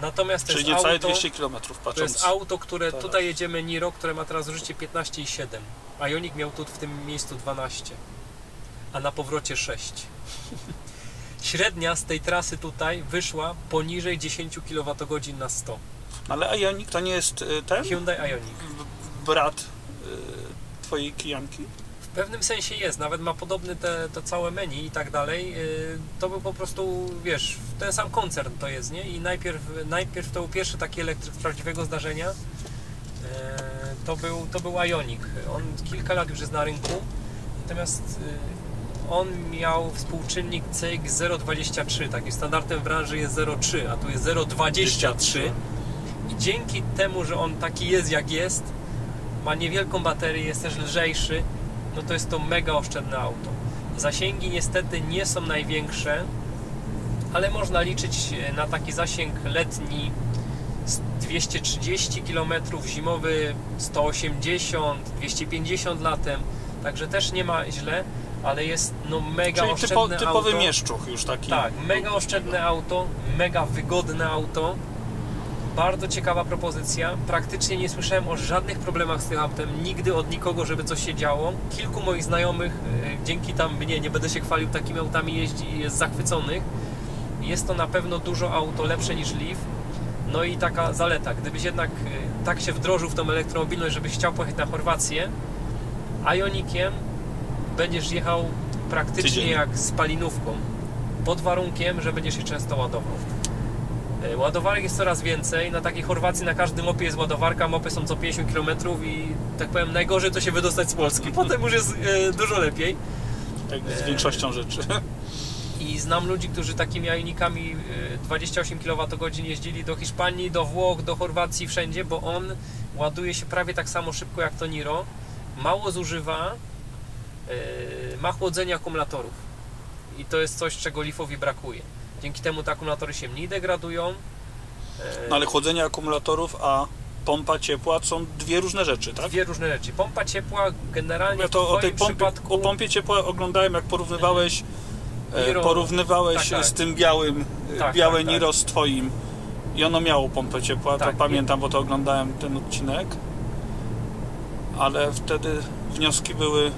Natomiast czyli niecałe 200 km patrząc. To jest auto, które teraz. Tutaj jedziemy Niro, które ma teraz zużycie 15,7. Ioniq miał tu w tym miejscu 12, a na powrocie 6. Średnia z tej trasy tutaj wyszła poniżej 10 kWh na 100. Ale Ioniq to nie jest ten? Hyundai Ioniq. Brat twojej kijanki? W pewnym sensie jest, nawet ma podobny to całe menu i tak dalej. To był po prostu, wiesz, ten sam koncern to jest, nie? I najpierw to był pierwszy taki elektryk z prawdziwego zdarzenia. To był Ioniq. On kilka lat już jest na rynku, natomiast on miał współczynnik CX 0,23. Takim standardem w branży jest 0,3, a tu jest 0,23. I dzięki temu, że on taki jest jak jest, ma niewielką baterię, jest też lżejszy, no to jest to mega oszczędne auto. Zasięgi niestety nie są największe, ale można liczyć na taki zasięg letni 230 km, zimowy 180, 250 latem, także też nie ma źle, ale jest mega oszczędne auto. Typowy mieszczuch już taki. Tak, mega oszczędne auto, mega wygodne auto. Bardzo ciekawa propozycja. Praktycznie nie słyszałem o żadnych problemach z tym autem. Nigdy od nikogo, żeby coś się działo. Kilku moich znajomych, dzięki tam mnie, nie będę się chwalił, takimi autami jeździ i jest zachwyconych. Jest to na pewno dużo auto, lepsze niż Leaf. No i taka zaleta. Gdybyś jednak tak się wdrożył w tą elektromobilność, żebyś chciał pojechać na Chorwację, Ioniqiem będziesz jechał praktycznie tydzień. jak spalinówką, pod warunkiem, że będziesz się często ładował. Ładowarek jest coraz więcej, na takiej Chorwacji na każdym mopie jest ładowarka, mopy są co 50 km i tak powiem najgorzej to się wydostać z Polski, potem już jest dużo lepiej. Tak z większością rzeczy. I znam ludzi, którzy takimi Ionikami 28 kWh jeździli do Hiszpanii, do Włoch, do Chorwacji, wszędzie, bo on ładuje się prawie tak samo szybko jak to Niro, mało zużywa, ma chłodzenie akumulatorów i to jest coś, czego Leafowi brakuje. Dzięki temu te akumulatory się mniej degradują. No ale chłodzenie akumulatorów, a pompa ciepła są dwie różne rzeczy, tak? Dwie różne rzeczy. Pompa ciepła generalnie Ja to w twoim przypadku... o pompie ciepła oglądałem, jak porównywałeś Niro, tak. z tym białym, Tak, białe tak, Niro z twoim i ono miało pompę ciepła, Tak, to pamiętam, bo to oglądałem ten odcinek, ale wtedy wnioski były,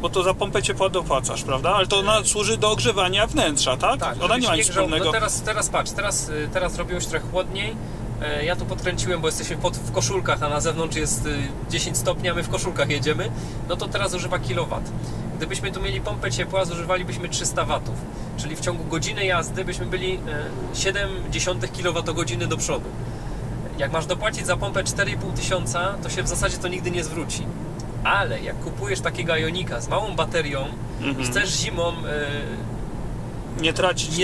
bo to za pompę ciepła dopłacasz, prawda? Ale to ona służy do ogrzewania wnętrza, tak? Tak, Ona nie ma nic grzał. wspólnego. No teraz patrz, teraz zrobiło się trochę chłodniej. Ja tu podkręciłem, bo jesteśmy w koszulkach, a na zewnątrz jest 10 stopni, a my w koszulkach jedziemy. No to teraz używa kilowat. Gdybyśmy tu mieli pompę ciepła, zużywalibyśmy 300 watów. Czyli w ciągu godziny jazdy byśmy byli 0,7 kWh do przodu. Jak masz dopłacić za pompę 4500, to się w zasadzie to nigdy nie zwróci. Ale jak kupujesz takiego Ionika z małą baterią i chcesz zimą Nie tracić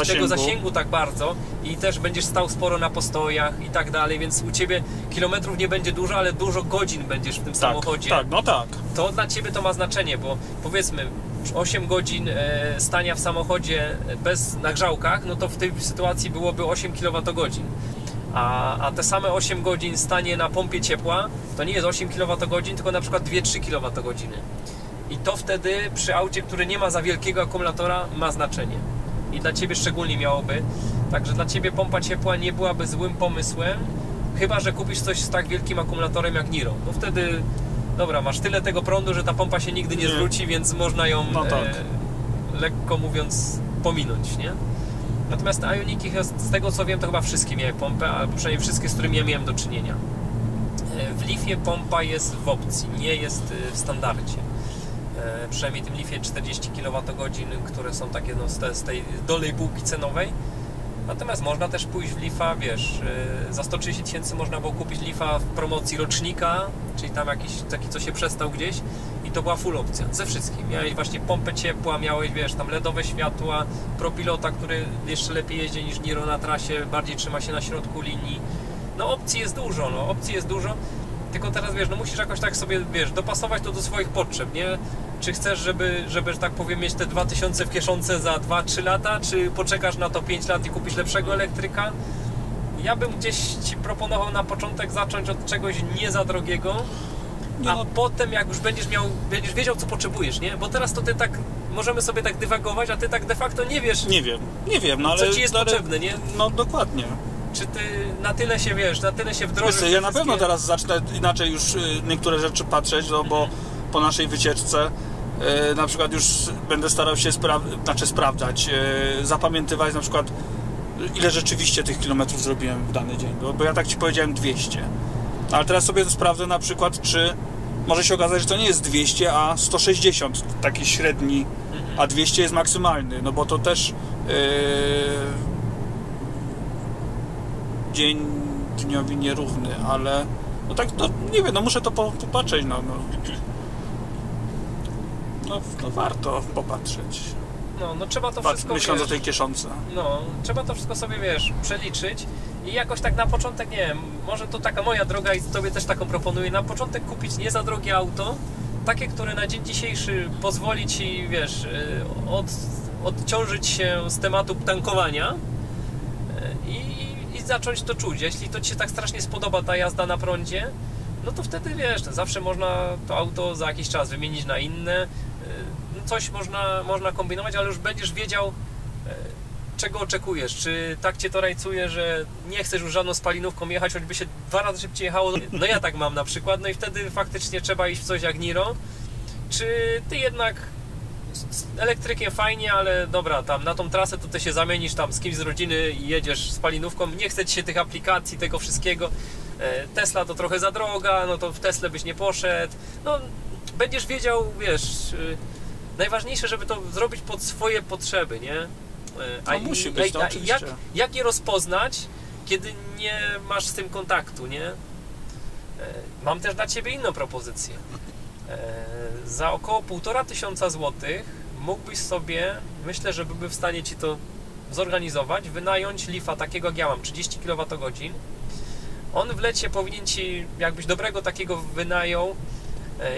tego zasięgu tak bardzo i też będziesz stał sporo na postojach i tak dalej, więc u Ciebie kilometrów nie będzie dużo, ale dużo godzin będziesz w tym samochodzie. Tak, no tak. To dla Ciebie to ma znaczenie, bo powiedzmy 8 godzin stania w samochodzie bez nagrzałkach, no to w tej sytuacji byłoby 8 kWh. A te same 8 godzin stanie na pompie ciepła to nie jest 8 kWh, tylko na przykład 2-3 kWh. I to wtedy przy aucie, który nie ma za wielkiego akumulatora, ma znaczenie. I dla Ciebie szczególnie miałoby. Także dla Ciebie pompa ciepła nie byłaby złym pomysłem, chyba że kupisz coś z tak wielkim akumulatorem jak Niro. No wtedy, dobra, masz tyle tego prądu, że ta pompa się nigdy nie zwróci, więc można ją, lekko mówiąc, pominąć, nie? Natomiast te Ioniki, z tego co wiem, to chyba wszystkie miały pompę, albo przynajmniej wszystkie, z którymi ja miałem do czynienia. W Leafie pompa jest w opcji, nie jest w standardzie. Przynajmniej tym Leafie 40 kWh, które są takie no, z tej dolnej półki cenowej. Natomiast można też pójść w Leafa, wiesz, za 130 000 można było kupić Leafa w promocji rocznika, czyli tam jakiś taki, co się przestał gdzieś i to była full opcja, ze wszystkim. Miałeś właśnie pompę ciepła, miałeś, wiesz, tam LEDowe światła, ProPilota, który jeszcze lepiej jeździ niż Niro na trasie, bardziej trzyma się na środku linii. No opcji jest dużo, tylko teraz, wiesz, no musisz jakoś tak sobie, wiesz, dopasować to do swoich potrzeb, nie? Czy chcesz, żeby, że tak powiem, mieć te 2000 w kieszonce za 2-3 lata, czy poczekasz na to 5 lat i kupisz lepszego elektryka? Ja bym gdzieś Ci proponował na początek zacząć od czegoś nie za drogiego, a potem jak już będziesz wiedział, co potrzebujesz, nie? Bo teraz to Ty tak, możemy sobie tak dywagować, a Ty tak de facto nie wiesz, Nie wiem, no ale... co Ci jest potrzebne, nie? No dokładnie. Czy Ty na tyle się, wiesz, na tyle się wdrożysz? Wiesz, ja na pewno teraz zacznę inaczej już niektóre rzeczy patrzeć, no bo po naszej wycieczce na przykład już będę starał się sprawdzać, zapamiętywać na przykład ile rzeczywiście tych kilometrów zrobiłem w dany dzień, bo ja tak Ci powiedziałem 200, ale teraz sobie sprawdzę na przykład, czy może się okazać, że to nie jest 200, a 160 taki średni, a 200 jest maksymalny, no bo to też dzień dniowi nierówny, ale no tak, no nie wiem, no muszę to popatrzeć, no warto popatrzeć. No trzeba to wszystko, myśląc wiesz, o tej kieszonce. No, trzeba to wszystko sobie, wiesz, przeliczyć i jakoś tak na początek, nie wiem, może to taka moja droga i Tobie też taką proponuję, na początek kupić nie za drogie auto, takie, które na dzień dzisiejszy pozwoli Ci, wiesz, odciążyć się z tematu tankowania i zacząć to czuć. Jeśli to Ci się tak strasznie spodoba ta jazda na prądzie, no to wtedy, wiesz, zawsze można to auto za jakiś czas wymienić na inne, coś można kombinować, ale już będziesz wiedział, czego oczekujesz. Czy tak Cię to rajcuje, że nie chcesz już żadną spalinówką jechać, choćby się 2 razy szybciej jechało. No ja tak mam na przykład, no i wtedy faktycznie trzeba iść w coś jak Niro. Czy Ty jednak z elektrykiem fajnie, ale dobra, tam na tą trasę to Ty się zamienisz tam z kimś z rodziny i jedziesz spalinówką, nie chce Ci się tych aplikacji, tego wszystkiego. Tesla to trochę za droga, no to w Teslę byś nie poszedł. No będziesz wiedział, wiesz, najważniejsze, żeby to zrobić pod swoje potrzeby, nie? No musi być, to oczywiście. Jak je rozpoznać, kiedy nie masz z tym kontaktu, nie? Mam też dla Ciebie inną propozycję. Za około 1500 złotych mógłbyś sobie, myślę, że byłby w stanie Ci to zorganizować, wynająć Leafa takiego jak ja mam, 30 kWh. On w lecie powinien Ci, jakbyś dobrego takiego wynajął,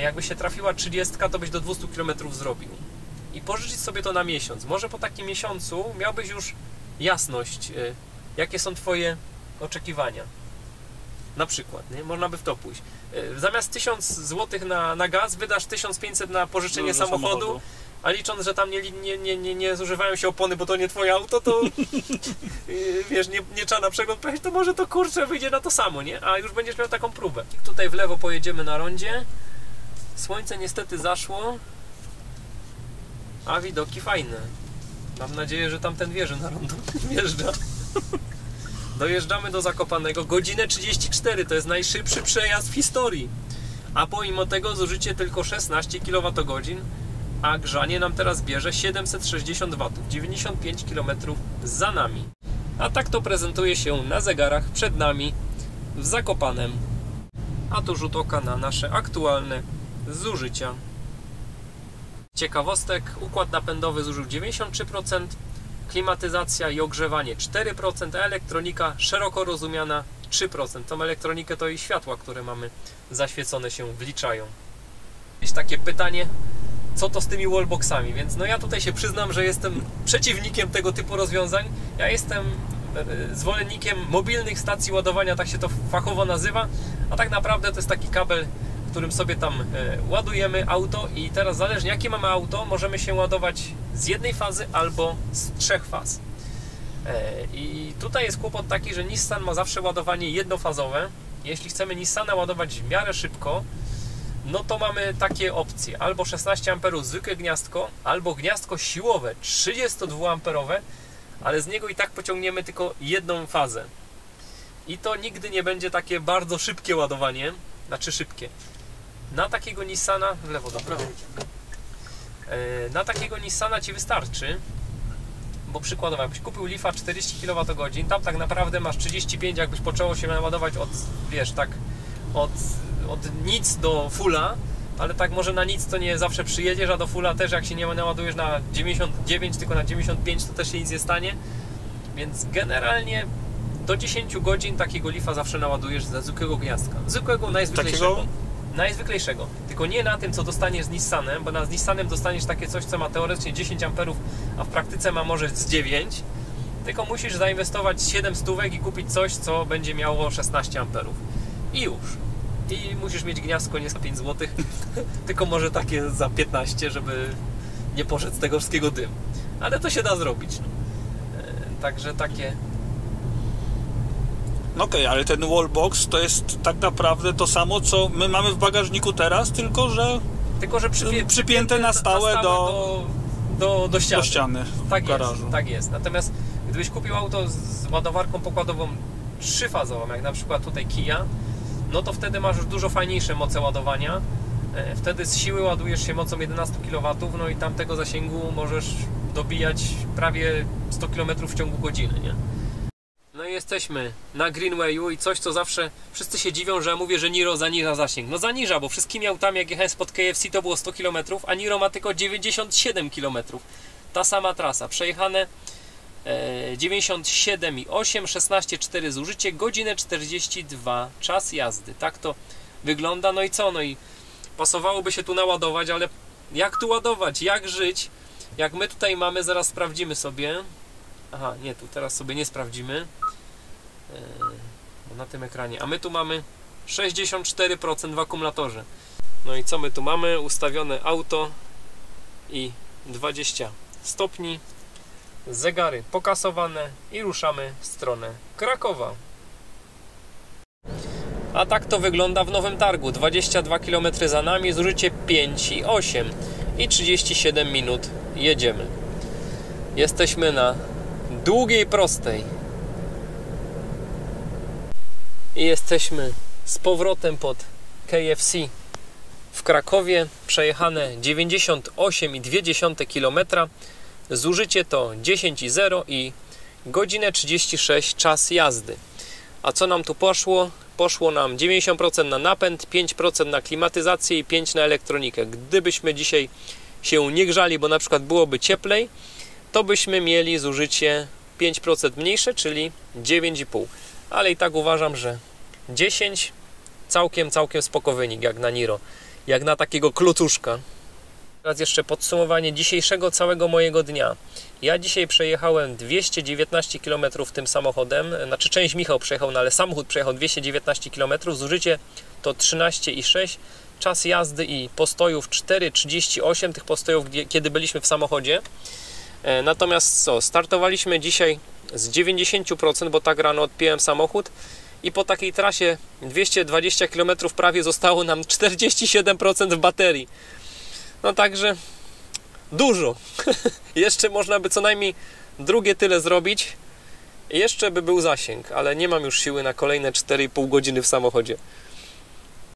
jakby się trafiła 30, to byś do 200 km zrobił. I pożyczyć sobie to na miesiąc. Może po takim miesiącu miałbyś już jasność, jakie są Twoje oczekiwania. Na przykład, nie? Można by w to pójść. Zamiast 1000 zł na gaz wydasz 1500 na pożyczenie samochodu, a licząc, że tam nie zużywają się opony, bo to nie Twoje auto, to wiesz, nie trzeba na przegląd pojechać, to może to kurczę wyjdzie na to samo, nie? A już będziesz miał taką próbę. Tutaj w lewo pojedziemy na rondzie. Słońce niestety zaszło, a widoki fajne. Mam nadzieję, że tamten wieży na rondo wjeżdża. Dojeżdżamy do Zakopanego, godzinę 34, to jest najszybszy przejazd w historii. A pomimo tego zużycie tylko 16 kWh, a grzanie nam teraz bierze 760 W, 95 km za nami. A tak to prezentuje się na zegarach przed nami w Zakopanem. A tu rzut oka na nasze aktualne zużycia. Ciekawostek, układ napędowy zużył 93%, klimatyzacja i ogrzewanie 4%, a elektronika szeroko rozumiana 3%. Tą elektronikę to i światła, które mamy zaświecone, się wliczają. Jest takie pytanie, co to z tymi wallboxami, więc no ja tutaj się przyznam, że jestem przeciwnikiem tego typu rozwiązań. Ja jestem zwolennikiem mobilnych stacji ładowania, tak się to fachowo nazywa, a tak naprawdę to jest taki kabel, którym sobie tam ładujemy auto i teraz zależnie jakie mamy auto, możemy się ładować z jednej fazy albo z 3 faz. I tutaj jest kłopot taki, że Nissan ma zawsze ładowanie jednofazowe. Jeśli chcemy Nissana ładować w miarę szybko, no to mamy takie opcje, albo 16 A zwykłe gniazdko, albo gniazdko siłowe 32 A, ale z niego i tak pociągniemy tylko jedną fazę. I to nigdy nie będzie takie bardzo szybkie ładowanie, znaczy szybkie. Na takiego Nissana, w lewo do prawo, na takiego Nissana Ci wystarczy, bo przykładowo jakbyś kupił Leafa 40 kWh, tam tak naprawdę masz 35, jakbyś poczęło się naładować od, wiesz, tak od nic do fulla, ale tak może na nic to nie zawsze przyjedziesz, a do fulla też jak się nie naładujesz na 99, tylko na 95, to też się nic nie stanie, więc generalnie do 10 godzin takiego Leafa zawsze naładujesz ze zwykłego gniazdka, zwykłego, najzwyklejszego. Najzwyklejszego, tylko nie na tym, co dostaniesz z Nissanem, bo z Nissanem dostaniesz takie coś, co ma teoretycznie 10 A, a w praktyce ma może z 9, tylko musisz zainwestować 7 stówek i kupić coś, co będzie miało 16 A. I już. I musisz mieć gniazdko nie za 5 zł, tylko może takie za 15, żeby nie poszedł z tego wszystkiego dym. Ale to się da zrobić. Także takie... No okej, ale ten wallbox to jest tak naprawdę to samo, co my mamy w bagażniku teraz, tylko że przypięte na stałe do ściany. Do ściany tak jest, tak jest. Natomiast gdybyś kupił auto z ładowarką pokładową 3-fazową, jak na przykład tutaj Kia, no to wtedy masz już dużo fajniejsze moce ładowania. Wtedy z siły ładujesz się mocą 11 kW, no i tamtego zasięgu możesz dobijać prawie 100 km w ciągu godziny, nie? No i jesteśmy na Greenwayu i coś, co zawsze wszyscy się dziwią, że ja mówię, że Niro zaniża zasięg. No zaniża, bo wszystkimi autami, jak jechałem spod KFC, to było 100 km, a Niro ma tylko 97 km. Ta sama trasa. Przejechane 97,8, 16,4 zużycie, godzinę 42 czas jazdy. Tak to wygląda. No i co? No i pasowałoby się tu naładować, ale jak tu ładować? Jak żyć? Jak my tutaj mamy, zaraz sprawdzimy sobie. Aha, nie, tu teraz sobie nie sprawdzimy na tym ekranie. A my tu mamy 64% w akumulatorze. No i co my tu mamy? Ustawione auto i 20 stopni. Zegary pokasowane i ruszamy w stronę Krakowa. A tak to wygląda w Nowym Targu. 22 km za nami, zużycie 5,8 i 37 minut jedziemy. Jesteśmy na długiej prostej i jesteśmy z powrotem pod KFC w w Krakowie, przejechane 98,2 km, zużycie to 10,0 i godzinę 36 czas jazdy. A co nam tu poszło? Poszło nam 90% na napęd, 5% na klimatyzację i 5% na elektronikę. Gdybyśmy dzisiaj się nie grzali, bo na przykład byłoby cieplej, to byśmy mieli zużycie 5% mniejsze, czyli 9,5. Ale i tak uważam, że 10 całkiem spoko wynik, jak na Niro, jak na takiego klocuszka. Teraz jeszcze podsumowanie dzisiejszego całego mojego dnia. Ja dzisiaj przejechałem 219 km tym samochodem, znaczy część Michał przejechał, no ale samochód przejechał 219 km, zużycie to 13,6, czas jazdy i postojów 4,38, tych postojów, kiedy byliśmy w samochodzie. Natomiast co, startowaliśmy dzisiaj z 90%, bo tak rano odpiłem samochód i po takiej trasie 220 km prawie zostało nam 47% w baterii. No także dużo. Jeszcze można by co najmniej drugie tyle zrobić. Jeszcze by był zasięg, ale nie mam już siły na kolejne 4,5 godziny w samochodzie.